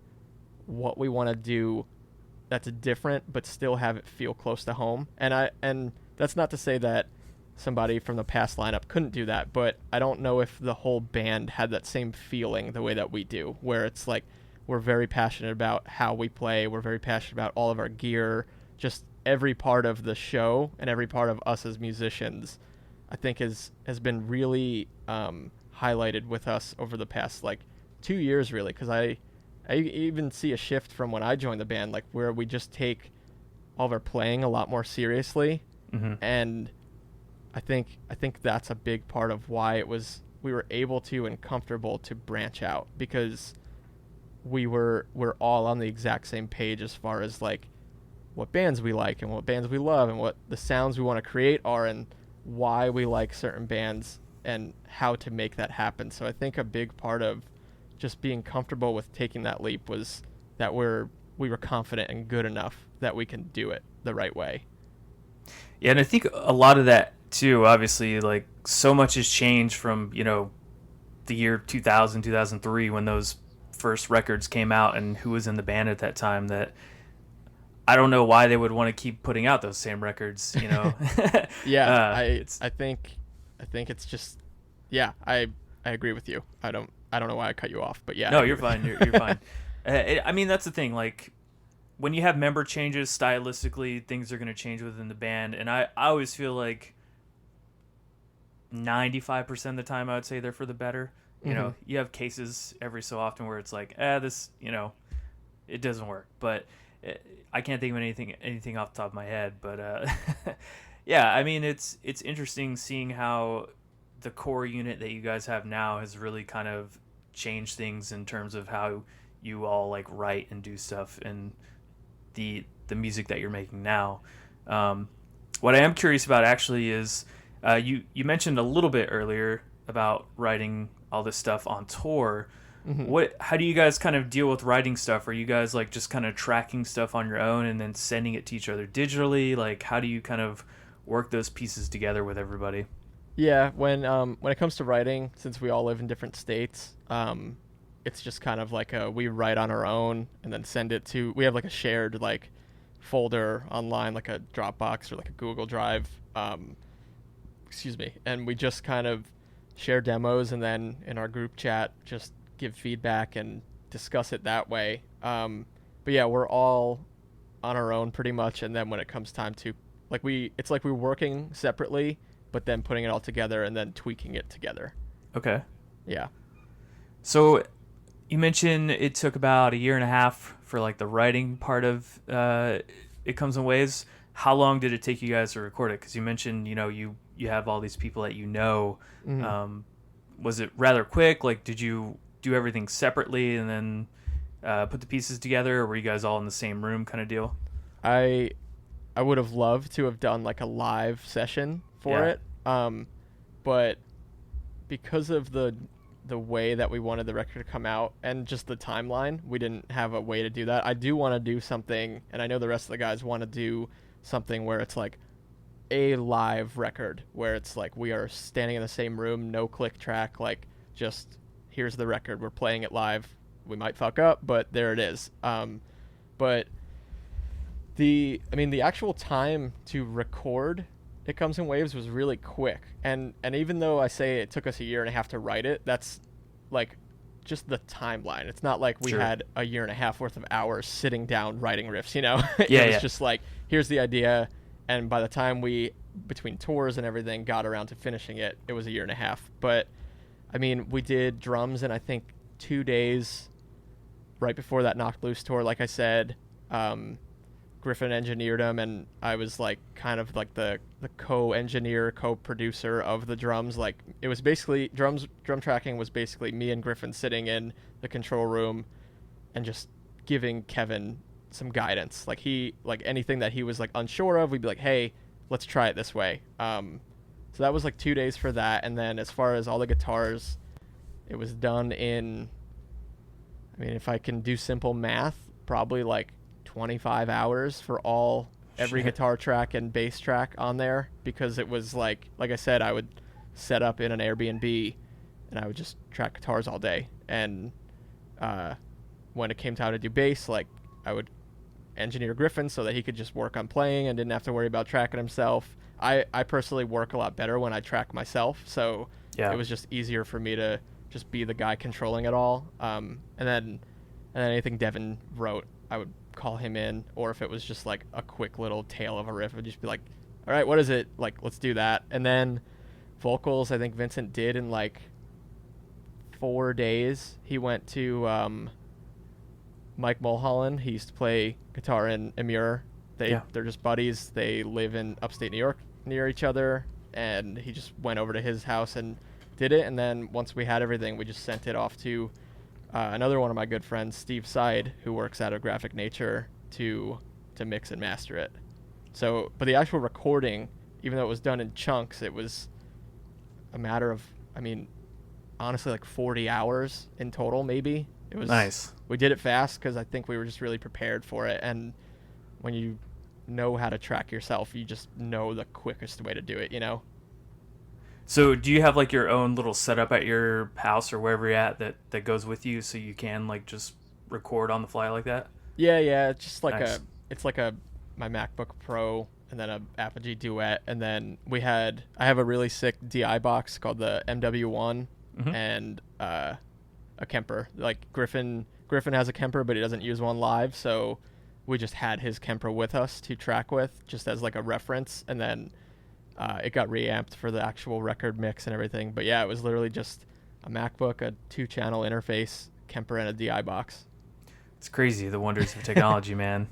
what we want to do that's different but still have it feel close to home. And that's not to say that somebody from the past lineup couldn't do that, but I don't know if the whole band had that same feeling the way that we do, where it's like we're very passionate about how we play, we're very passionate about all of our gear, just every part of the show and every part of us as musicians, I think has been really highlighted with us over the past like 2 years, really, because I even see a shift from when I joined the band, like where we just take all of our playing a lot more seriously, and I think that's a big part of why we were able to and comfortable to branch out, because we're all on the exact same page as far as like what bands we like and what bands we love and what the sounds we want to create are and why we like certain bands and how to make that happen. So I think a big part of just being comfortable with taking that leap was that we were confident and good enough that we can do it the right way. Yeah, and I think a lot of that too, obviously, like, so much has changed from, the year 2000, 2003 when those first records came out and who was in the band at that time, that I don't know why they would want to keep putting out those same records, Yeah, I think it's just, yeah, I agree with you. I don't know why I cut you off, but yeah. No, you're fine. You're fine. I mean, that's the thing. Like, when you have member changes, stylistically, things are going to change within the band, and I always feel like 95% of the time I would say they're for the better. You have cases every so often where it's like, this, it doesn't work, but I can't think of anything off the top of my head. But yeah, I mean, it's interesting seeing how the core unit that you guys have now has really kind of changed things in terms of how you all like write and do stuff and the music that you're making now. What I am curious about actually is you mentioned a little bit earlier about writing all this stuff on tour. How do you guys kind of deal with writing stuff? Are you guys like just kind of tracking stuff on your own and then sending it to each other digitally? Like, how do you kind of work those pieces together with everybody? Yeah, when it comes to writing, since we all live in different states, it's just kind of like we write on our own and then send it to. We have like a shared like folder online, like a Dropbox or like a Google Drive. Excuse me, and we just kind of share demos and then in our group chat just give feedback and discuss it that way. But yeah, we're all on our own pretty much, and then when it comes time to it's like we're working separately but then putting it all together and then tweaking it together. Okay. Yeah. So you mentioned it took about a year and a half for like the writing part of It Comes in Waves. How long did it take you guys to record it? Because you mentioned, you have all these people that you know. Mm-hmm. Was it rather quick? Like, did you do everything separately and then put the pieces together, or were you guys all in the same room kind of deal? I would have loved to have done like a live session for it. But because of the way that we wanted the record to come out and just the timeline, we didn't have a way to do that. I do want to do something, and I know the rest of the guys want to do something where it's like a live record, where it's like we are standing in the same room, no click track, like just here's the record, we're playing it live. We might fuck up, but there it is. But the actual time to record It Comes in Waves was really quick, and even though I say it took us a year and a half to write it, that's like just the timeline. It's not like we had a year and a half worth of hours sitting down writing riffs, It was just like, here's the idea, and by the time we, between tours and everything, got around to finishing it, it was a year and a half. But I mean, we did drums in I think 2 days right before that Knocked Loose tour, like I said. Griffin engineered them, and I was like kind of like the co-engineer, co-producer of the drums. Like it was basically drum tracking was basically me and Griffin sitting in the control room and just giving Kevin some guidance. Like anything that he was like unsure of, we'd be like, hey, let's try it this way. So that was like 2 days for that. And then as far as all the guitars, it was done in, if I can do simple math, probably like 25 hours for every guitar track and bass track on there, because it was like I said, I would set up in an Airbnb and I would just track guitars all day. And when it came time to do bass, like I would engineer Griffin so that he could just work on playing and didn't have to worry about tracking himself. I personally work a lot better when I track myself, so it was just easier for me to just be the guy controlling it all. And then anything Devin wrote, I would call him in, or if it was just like a quick little tail of a riff, I'd just be like, all right, what is it? Like, let's do that. And then vocals, I think Vincent did in like 4 days. He went to Mike Mulholland. He used to play guitar in Amur. They're just buddies. They live in upstate New York near each other, and he just went over to his house and did it. And then once we had everything, we just sent it off to another one of my good friends, Steve Side, who works out of Graphic Nature, to mix and master it. So, but the actual recording, even though it was done in chunks, it was a matter of, honestly, like 40 hours in total, maybe. It was nice. We did it fast because I think we were just really prepared for it. And when you know how to track yourself, you just know the quickest way to do it, So do you have like your own little setup at your house or wherever you're at that goes with you, so you can like just record on the fly like that? Yeah. It's just like nice. My MacBook Pro and then a Apogee Duet, and then I have a really sick DI box called the MW1 and a Kemper. Like Griffin has a Kemper, but he doesn't use one live, so we just had his Kemper with us to track with, just as like a reference, and then it got reamped for the actual record mix and everything. But yeah, it was literally just a MacBook, a 2-channel interface, Kemper, and a DI box. It's crazy, the wonders of technology, man.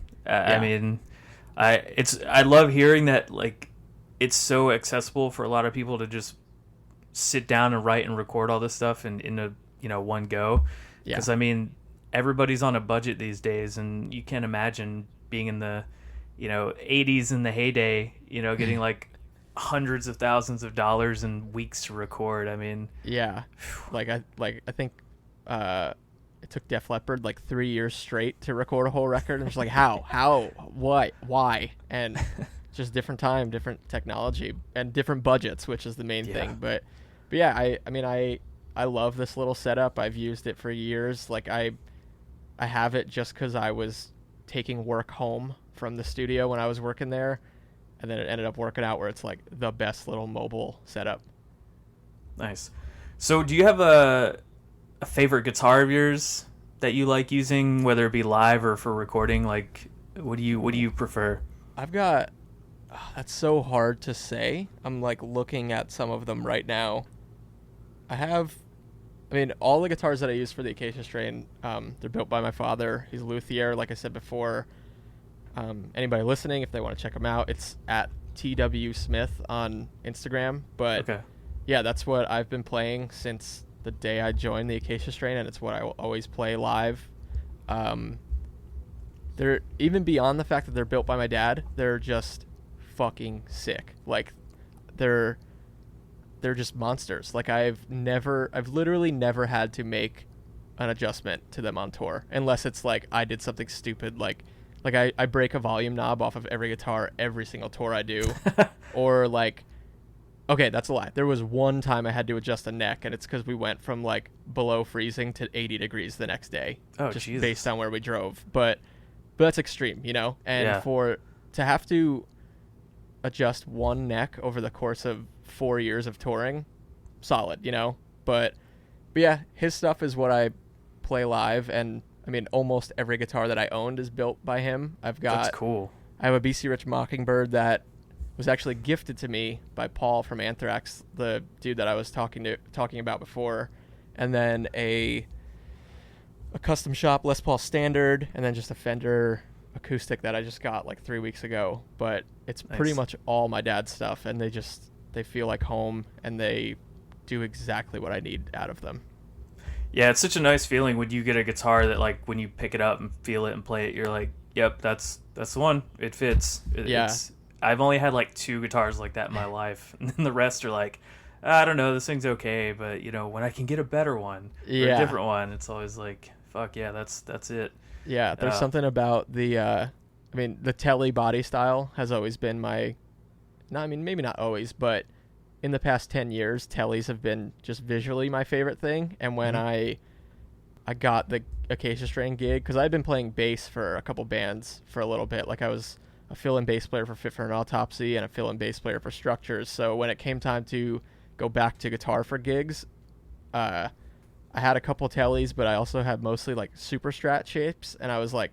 I love hearing that, like, it's so accessible for a lot of people to just sit down and write and record all this stuff in a one go. Because everybody's on a budget these days, and you can't imagine being in the 80s in the heyday, getting like hundreds of thousands of dollars and weeks to record. I think it took Def Leppard like 3 years straight to record a whole record, and it's like, how, what, why? And just different time, different technology, and different budgets, which is the main Yeah. thing. But yeah, I mean, I love this little setup. I've used it for years. Like I have it just because I was taking work home from the studio when I was working there, and then it ended up working out where it's like the best little mobile setup. Nice. So do you have a favorite guitar of yours that you like using, whether it be live or for recording? Like, what do you prefer? I've got that's so hard to say. I'm like looking at some of them right now. I mean, all the guitars that I use for the Acacia Strain, they're built by my father. He's a luthier, like I said before. Anybody listening, if they want to check him out, it's at TW Smith on Instagram. But Okay. yeah, that's what I've been playing since the day I joined the Acacia Strain, and it's what I will always play live. They're even beyond the fact that they're built by my dad, they're just fucking sick. Like they're just monsters. Like I've literally never had to make an adjustment to them on tour, unless it's like I did something stupid, like I break a volume knob off of every guitar every single tour I do. Or like, okay, that's a lie. There was one time I had to adjust a neck, and it's because we went from like below freezing to 80 degrees the next day, just Jesus. based on where we drove. But that's extreme, you know. And Yeah. to have to adjust one neck over the course of 4 years of touring, solid, you know. But yeah, his stuff is what I play live, and I mean, almost every guitar that I owned is built by him. That's cool. I have a BC Rich Mockingbird that was actually gifted to me by Paul from Anthrax, the dude that I was talking about before, and then a custom shop Les Paul Standard, and then just a Fender acoustic that I just got like 3 weeks ago. But it's pretty Nice. much all my dad's stuff, and they feel like home, and they do exactly what I need out of them. Yeah, it's such a nice feeling when you get a guitar that, like, when you pick it up and feel it and play it, you're like, yep, that's the one. It fits. Yeah. I've only had like 2 guitars like that in my life, and then the rest are like, I don't know, this thing's okay, but you know, when I can get a better one or a different one, it's always like, fuck yeah, that's it. Yeah, there's something about the Telly body style has always been maybe not always, but in the past 10 years, Tellys have been just visually my favorite thing. And when I got the Acacia Strain gig, because I'd been playing bass for a couple bands for a little bit. Like I was a fill-in bass player for Fit for an Autopsy and a fill-in bass player for Structures. So when it came time to go back to guitar for gigs, I had a couple Tellys, but I also had mostly like super Strat shapes. And I was like,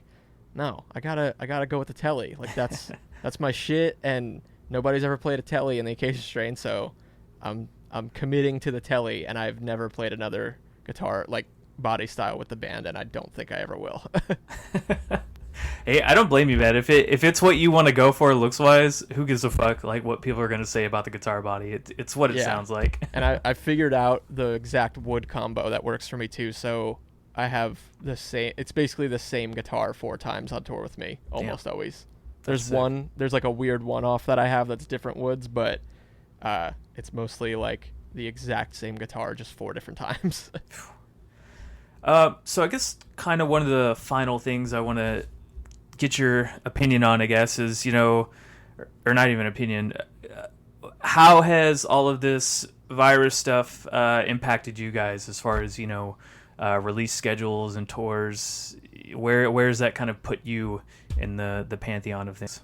no, I gotta go with the Telly. Like that's my shit. And nobody's ever played a Telly in the Acacia Strain, so I'm committing to the Telly, and I've never played another guitar like body style with the band, and I don't think I ever will. Hey, I don't blame you, man. If it's what you want to go for looks wise, who gives a fuck like what people are gonna say about the guitar body? It's what it sounds like. And I figured out the exact wood combo that works for me too, so I have the same. It's basically the same guitar 4 times on tour with me, almost always. There's like a weird one-off that I have that's different woods, but it's mostly like the exact same guitar, just 4 different times. So I guess kind of one of the final things I want to get your opinion on, I guess, is, you know, or not even opinion, how has all of this virus stuff impacted you guys as far as, you know, release schedules and tours? Where does that kind of put you in the pantheon of things?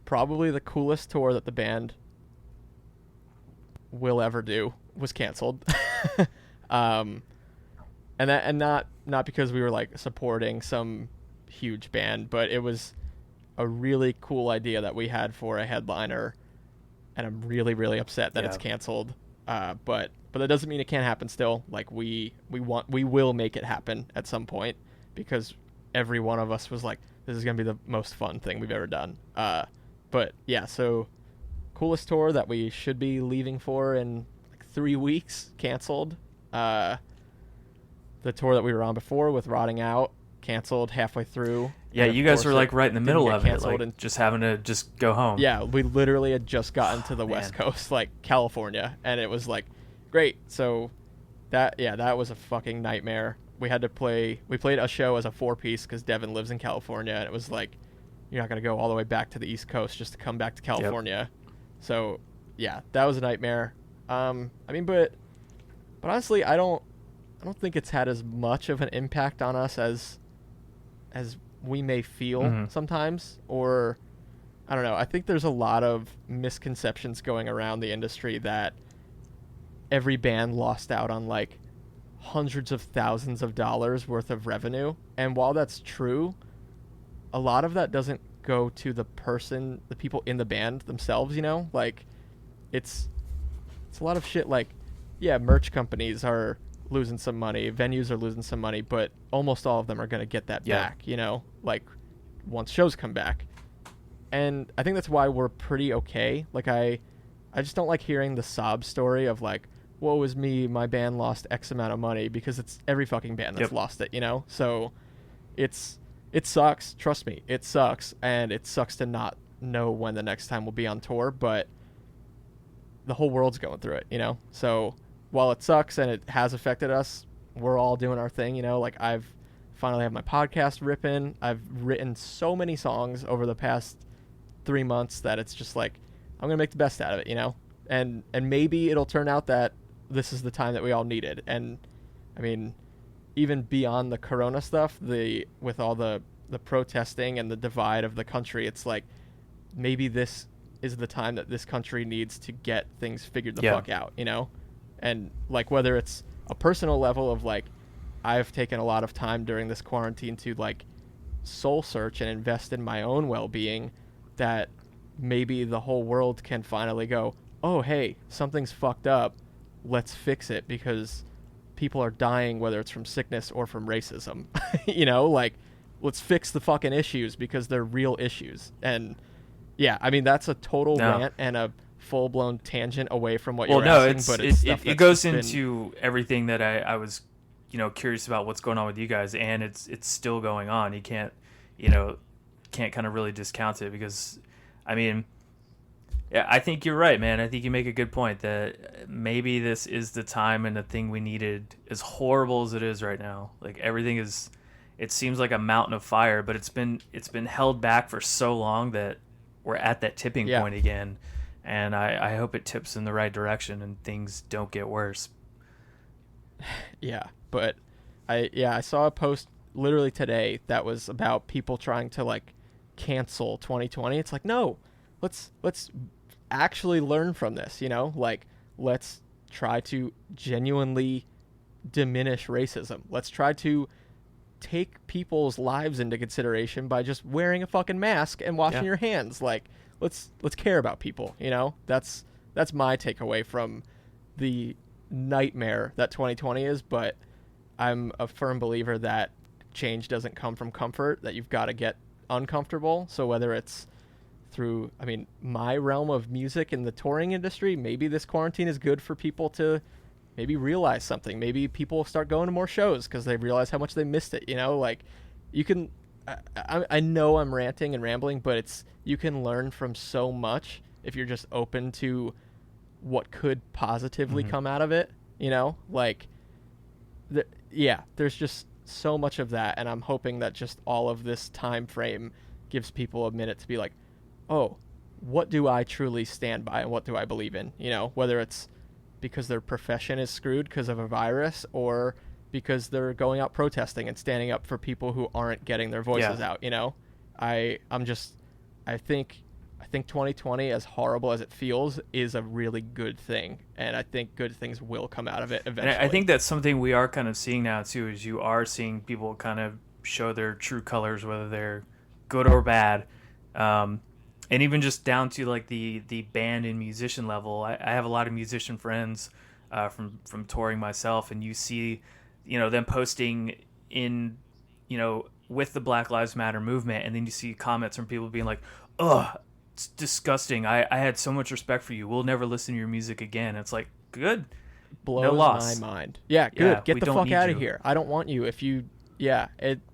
Probably the coolest tour that the band will ever do was canceled. And not because we were like supporting some huge band, but it was a really cool idea that we had for a headliner, and I'm really, really upset that it's canceled. But that doesn't mean it can't happen still. Like we will make it happen at some point, because every one of us was like, this is going to be the most fun thing we've ever done. But yeah, so coolest tour that we should be leaving for in like 3 weeks, canceled. The tour that we were on before with Rotting Out, canceled halfway through. Yeah, you guys were like right in the middle of it, like just having to just go home. Yeah, we literally had just gotten to the West Coast, like California, and it was like, great. So that was a fucking nightmare. We played a show as a 4-piece because Devin lives in California, and it was like you're not going to go all the way back to the East Coast just to come back to California. So yeah, that was a nightmare. I mean, but honestly, I don't think it's had as much of an impact on us as we may feel sometimes, or I don't know. I think there's a lot of misconceptions going around the industry that every band lost out on like hundreds of thousands of dollars worth of revenue. And while that's true, a lot of that doesn't go to the people in the band themselves, you know? Like it's a lot of shit. Like, yeah, merch companies are losing some money, venues are losing some money, but almost all of them are going to get that back, you know, like once shows come back. And I think that's why we're pretty okay. Like I just don't like hearing the sob story of like, woe is me, my band lost X amount of money, because it's every fucking band that's lost it, you know? So it sucks. Trust me, it sucks. And it sucks to not know when the next time we'll be on tour, but the whole world's going through it, you know? So while it sucks and it has affected us, we're all doing our thing, you know? Like I've finally have my podcast ripping. I've written so many songs over the past 3 months that it's just like, I'm going to make the best out of it, you know? And maybe it'll turn out that this is the time that we all needed. And I mean, even beyond the Corona stuff, with all the protesting and the divide of the country, it's like, maybe this is the time that this country needs to get things figured the fuck out, you know? And like, whether it's a personal level of like, I've taken a lot of time during this quarantine to like soul search and invest in my own well-being, that maybe the whole world can finally go, oh, hey, something's fucked up. Let's fix it, because people are dying, whether it's from sickness or from racism. You know, like, let's fix the fucking issues because they're real issues. And yeah, I mean, that's a total rant and a full-blown tangent away from what you're asking. But it goes into everything that I was, you know, curious about what's going on with you guys, and it's still going on. You can't kind of really discount it, because, I mean, yeah, I think you're right, man. I think you make a good point that maybe this is the time and the thing we needed, as horrible as it is right now. Like, everything is, it seems like a mountain of fire, but it's been held back for so long that we're at that tipping point again. And I hope it tips in the right direction and things don't get worse. Yeah, but I saw a post literally today that was about people trying to like cancel 2020. It's like, no, let's actually learn from this, you know? Like, let's try to genuinely diminish racism. Let's try to take people's lives into consideration by just wearing a fucking mask and washing your hands. Like, let's care about people, you know? That's my takeaway from the nightmare that 2020 is. But I'm a firm believer that change doesn't come from comfort, that you've got to get uncomfortable. So whether it's through, I mean, my realm of music in the touring industry, maybe this quarantine is good for people to maybe realize something. Maybe people start going to more shows because they realize how much they missed it, you know? Like, you can, I know I'm ranting and rambling, but you can learn from so much if you're just open to what could positively come out of it, you know? Like, there's just so much of that, and I'm hoping that just all of this time frame gives people a minute to be like, oh, what do I truly stand by and what do I believe in? You know, whether it's because their profession is screwed because of a virus, or because they're going out protesting and standing up for people who aren't getting their voices out, you know? I think 2020, as horrible as it feels, is a really good thing, and I think good things will come out of it eventually. And I think that's something we are kind of seeing now too, is you are seeing people kind of show their true colors, whether they're good or bad. And even just down to like the band and musician level, I have a lot of musician friends from touring myself, and you see, you know, them posting in, you know, with the Black Lives Matter movement, and then you see comments from people being like, "Ugh, it's disgusting. I had so much respect for you. We'll never listen to your music again." It's like, good, blows no loss. my mind. Yeah, good. Yeah, get the fuck out of here. I don't want you. If you,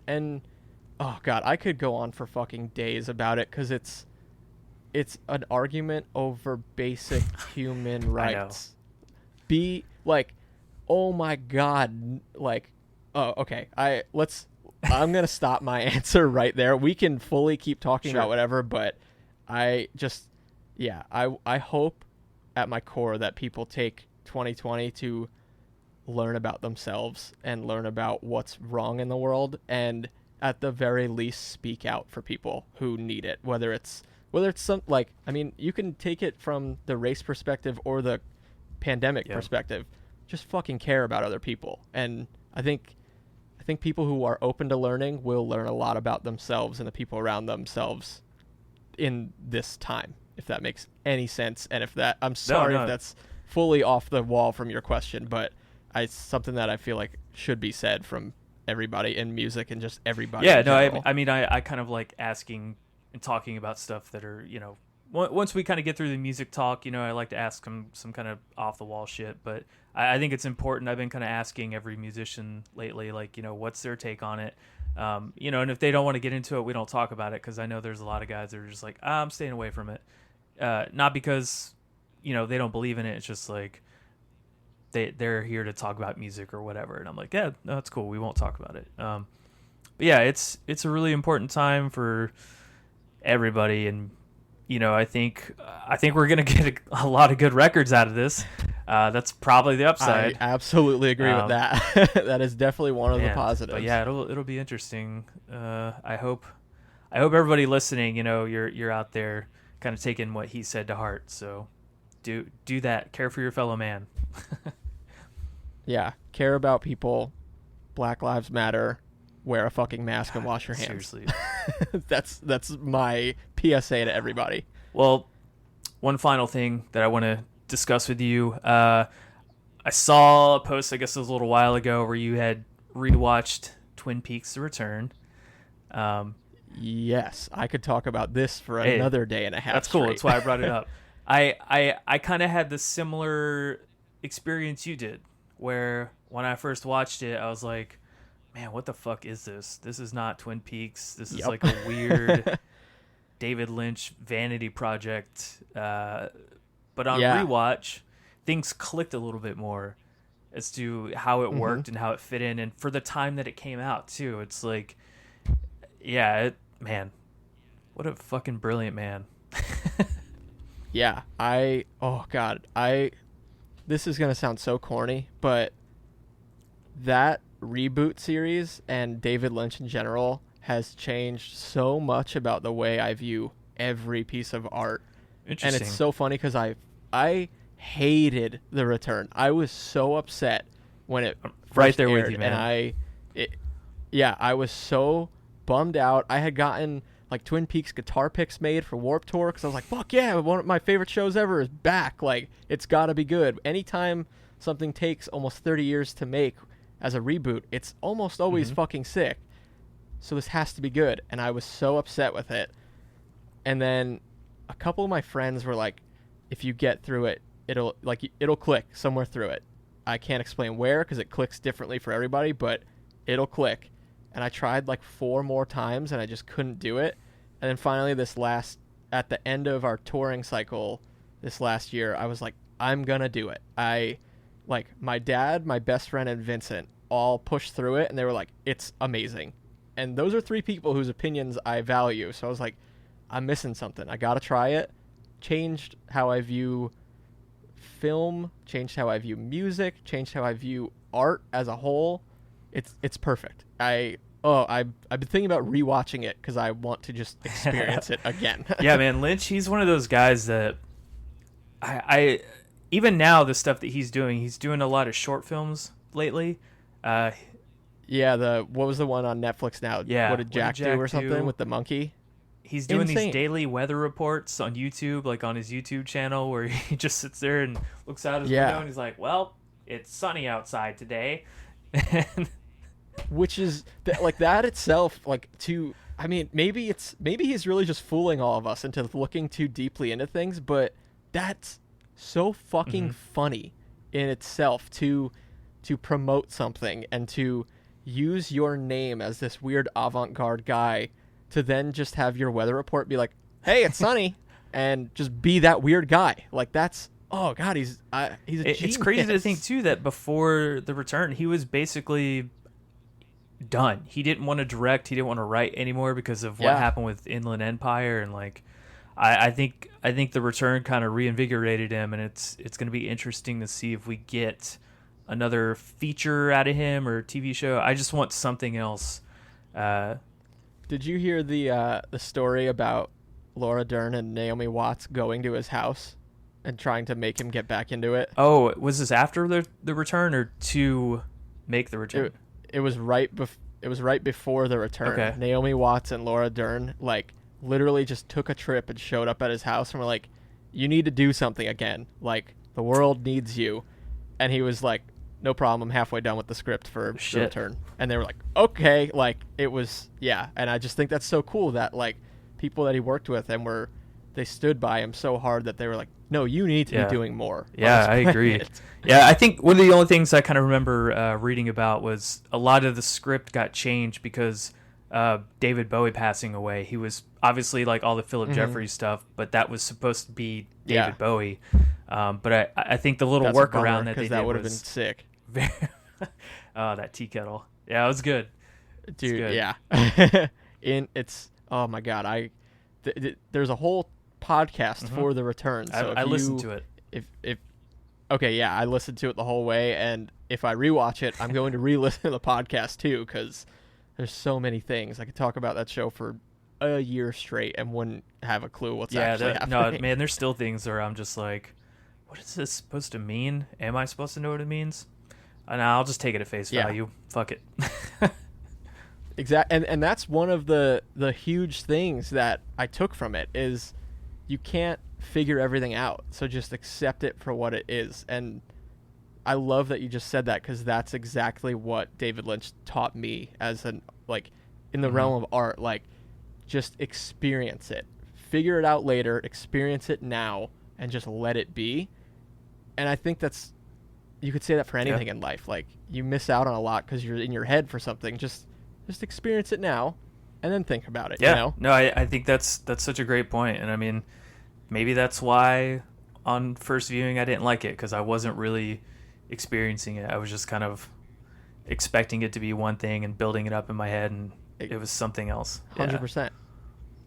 and oh god, I could go on for fucking days about it, because it's an argument over basic human rights. Be like, oh my god, like, oh, okay, let's I'm going to stop my answer right there. We can fully keep talking Sure. about whatever, but I just, yeah, I hope at my core that people take 2020 to learn about themselves and learn about what's wrong in the world, and at the very least speak out for people who need it, whether it's some, like, I mean, you can take it from the race perspective or the pandemic perspective. Just fucking care about other people. And I think people who are open to learning will learn a lot about themselves and the people around themselves in this time, if that makes any sense. And if that, I'm sorry if that's fully off the wall from your question, but it's something that I feel like should be said from everybody in music and just everybody. Yeah, in no, general. I mean, I kind of like asking and talking about stuff that are, once we kind of get through the music talk, I like to ask them some kind of off the wall shit, but I think it's important. I've been kind of asking every musician lately, like, what's their take on it? And if they don't want to get into it, we don't talk about it, because I know there's a lot of guys that are just like, I'm staying away from it. Not because, they don't believe in it. It's just like they're here to talk about music or whatever. And I'm like, yeah, no, that's cool. We won't talk about it. But yeah, it's a really important time for everybody. And, I think we're going to get a lot of good records out of this. That's probably the upside. I absolutely agree with that. That is definitely one of the positives. But yeah, it'll be interesting. I hope everybody listening, you're out there kind of taking what he said to heart. So do that. Care for your fellow man. Yeah, care about people. Black Lives Matter. Wear a fucking mask and wash your hands. Seriously. That's my PSA to everybody. Well, one final thing that I want to discuss with you. I saw a post, I guess it was a little while ago, where you had rewatched Twin Peaks: The Return. Yes, I could talk about this for another day and a half. That's cool. Straight. That's why I brought it up. I kind of had the similar experience you did, where when I first watched it, I was like, man, what the fuck is this? This is not Twin Peaks. This is like a weird David Lynch vanity project. But on rewatch, things clicked a little bit more as to how it worked and how it fit in. And for the time that it came out, too, it's like, man, what a fucking brilliant man. Yeah, this is going to sound so corny, but that reboot series and David Lynch in general has changed so much about the way I view every piece of art. Interesting. And it's so funny because I hated The Return. I was so upset when it right there aired, with you, man. And I was so bummed out. I had gotten like Twin Peaks guitar picks made for Warped Tour because I was like, fuck yeah, one of my favorite shows ever is back. Like, it's got to be good. Anytime something takes almost 30 years to make as a reboot, it's almost always fucking sick. So this has to be good. And I was so upset with it. And then a couple of my friends were like, if you get through it, it'll click somewhere through it. I can't explain where because it clicks differently for everybody, but it'll click. And I tried like 4 more times and I just couldn't do it. And then finally at the end of our touring cycle this last year, I was like, I'm gonna do it. My dad, my best friend, and Vincent all pushed through it, and they were like, it's amazing. And those are 3 people whose opinions I value. So I was like, I'm missing something. I gotta try it. Changed how I view film, changed how I view music, changed how I view art as a whole. It's perfect. I've been thinking about rewatching it because I want to just experience it again. Yeah, man, Lynch, he's one of those guys that I even now, the stuff that he's doing a lot of short films lately. What was the one on Netflix now? Yeah, what did Jack do or something with the monkey? He's doing these daily weather reports on YouTube, like on his YouTube channel, where he just sits there and looks out his window and he's like, well, it's sunny outside today. Which is like that itself, maybe he's really just fooling all of us into looking too deeply into things, but that's so fucking funny in itself to promote something and to use your name as this weird avant-garde guy to then just have your weather report be like, hey, it's sunny, and just be that weird guy. Like, that's, oh god, he's a genius. It's crazy to think too that before The Return, he was basically done. He didn't want to direct. He didn't want to write anymore because of what happened with Inland Empire, and like, I think The Return kind of reinvigorated him, and it's going to be interesting to see if we get another feature out of him or TV show. I just want something else. Did you hear the story about Laura Dern and Naomi Watts going to his house and trying to make him get back into it? Oh, was this after the Return or to make The Return? It was right before The Return. Okay. Naomi Watts and Laura Dern like literally just took a trip and showed up at his house and were like, "You need to do something again. Like, the world needs you." And he was like, "No problem. I'm halfway done with the script for The Return." And they were like, "Okay." Like, it was, yeah. And I just think that's so cool that like people that he worked with and they stood by him so hard that they were like, "No, you need to be doing more." Yeah, I agree. Yeah, I think one of the only things I kind of remember reading about was a lot of the script got changed because David Bowie passing away. He was obviously like all the Philip Jeffries stuff, but that was supposed to be David Bowie. But I think the little workaround that they did that would have was been sick. Oh, that tea kettle. Yeah, it was good. Dude, good. yeah. Oh my God. There's a whole podcast for The Return. So I listened to it. Okay, yeah, I listened to it the whole way, and if I rewatch it, I'm going to re-listen to the podcast too, because there's so many things. I could talk about that show for a year straight and wouldn't have a clue what's actually happening. No, man, there's still things where I'm just like, what is this supposed to mean? Am I supposed to know what it means? And I'll just take it at face value. Fuck it. Exactly, and that's one of the huge things that I took from it is you can't figure everything out, so just accept it for what it is. And I love that you just said that, because that's exactly what David Lynch taught me as in the realm of art. Like, just experience it, figure it out later, experience it now, and just let it be. And I think you could say that for anything in life. Like, you miss out on a lot because you're in your head for something. Just experience it now and then think about it. Yeah. You know? No, I think that's such a great point. And I mean, maybe that's why on first viewing I didn't like it, because I wasn't really experiencing it. I was just kind of expecting it to be one thing and building it up in my head, and it was something else. 100%.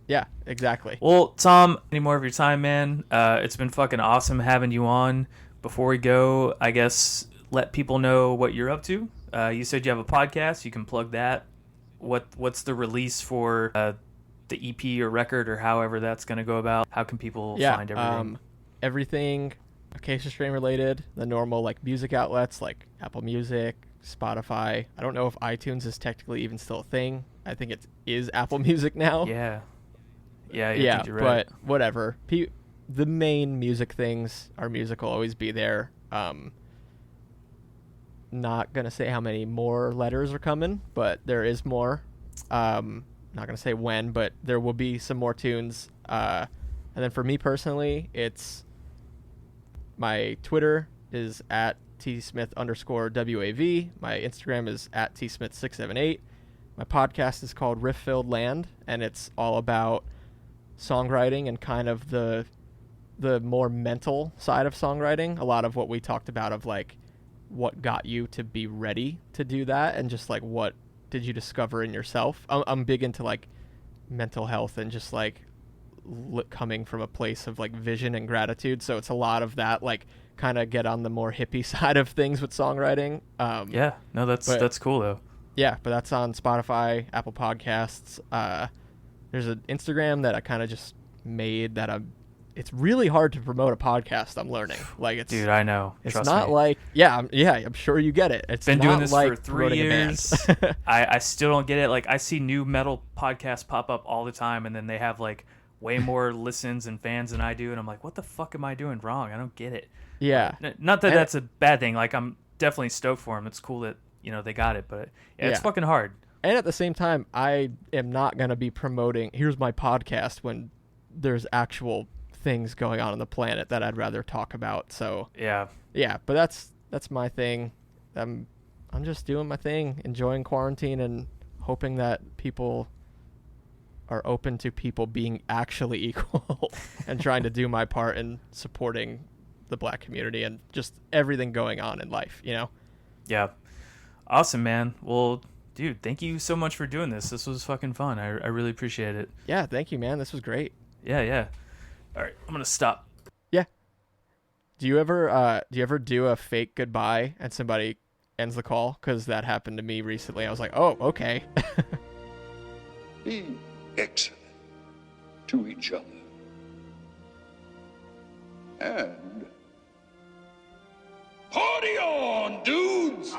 Yeah, exactly. Well, Tom, any more of your time, man? It's been fucking awesome having you on. Before we go, I guess let people know what you're up to. You said you have a podcast. You can plug that. What's the release for the EP or record, or however that's going to go about? How can people find everything? Everything Acacia Strain related, the normal like music outlets like Apple Music, Spotify. I don't know if iTunes is technically even still a thing. I think it is Apple Music now. Yeah, I think you're right. But whatever. The main music things, our music will always be there. Not going to say how many more letters are coming, but there is more. Not going to say when, but there will be some more tunes. And then for me personally, it's my Twitter is at tsmith_WAV. My Instagram is at tsmith678. My podcast is called Riff Filled Land, and it's all about songwriting and kind of the more mental side of songwriting. A lot of what we talked about of like what got you to be ready to do that, and just like what did you discover in yourself. I'm big into like mental health and just like coming from a place of like vision and gratitude, so it's a lot of that, like kind of get on the more hippie side of things with songwriting. That's cool though. Yeah, but that's on Spotify, Apple Podcasts. There's an Instagram that I kind of just made that it's really hard to promote a podcast, I'm learning. Like, it's, dude, I know. It's Trust not me. like, I'm sure you get it. It's been not doing this like for 3 years. I still don't get it. Like, I see new metal podcasts pop up all the time, and then they have like way more listens and fans than I do, and I'm like, what the fuck am I doing wrong? I don't get it. Yeah. Not that that's a bad thing. Like, I'm definitely stoked for them. It's cool that they got it, but it's fucking hard. And at the same time, I am not going to be promoting, here's my podcast, when there's actual things going on the planet that I'd rather talk about. So yeah, but that's my thing. I'm just doing my thing, enjoying quarantine, and hoping that people are open to people being actually equal and trying to do my part in supporting the Black community and just everything going on in life, Yeah. Awesome, man. Well, dude, thank you so much for doing this. This was fucking fun. I really appreciate it. Yeah, thank you, man. This was great. Yeah. All right, I'm gonna stop. Yeah. Do you ever do a fake goodbye and somebody ends the call? Because that happened to me recently. I was like, oh, okay. Be excellent to each other. And party on, dudes!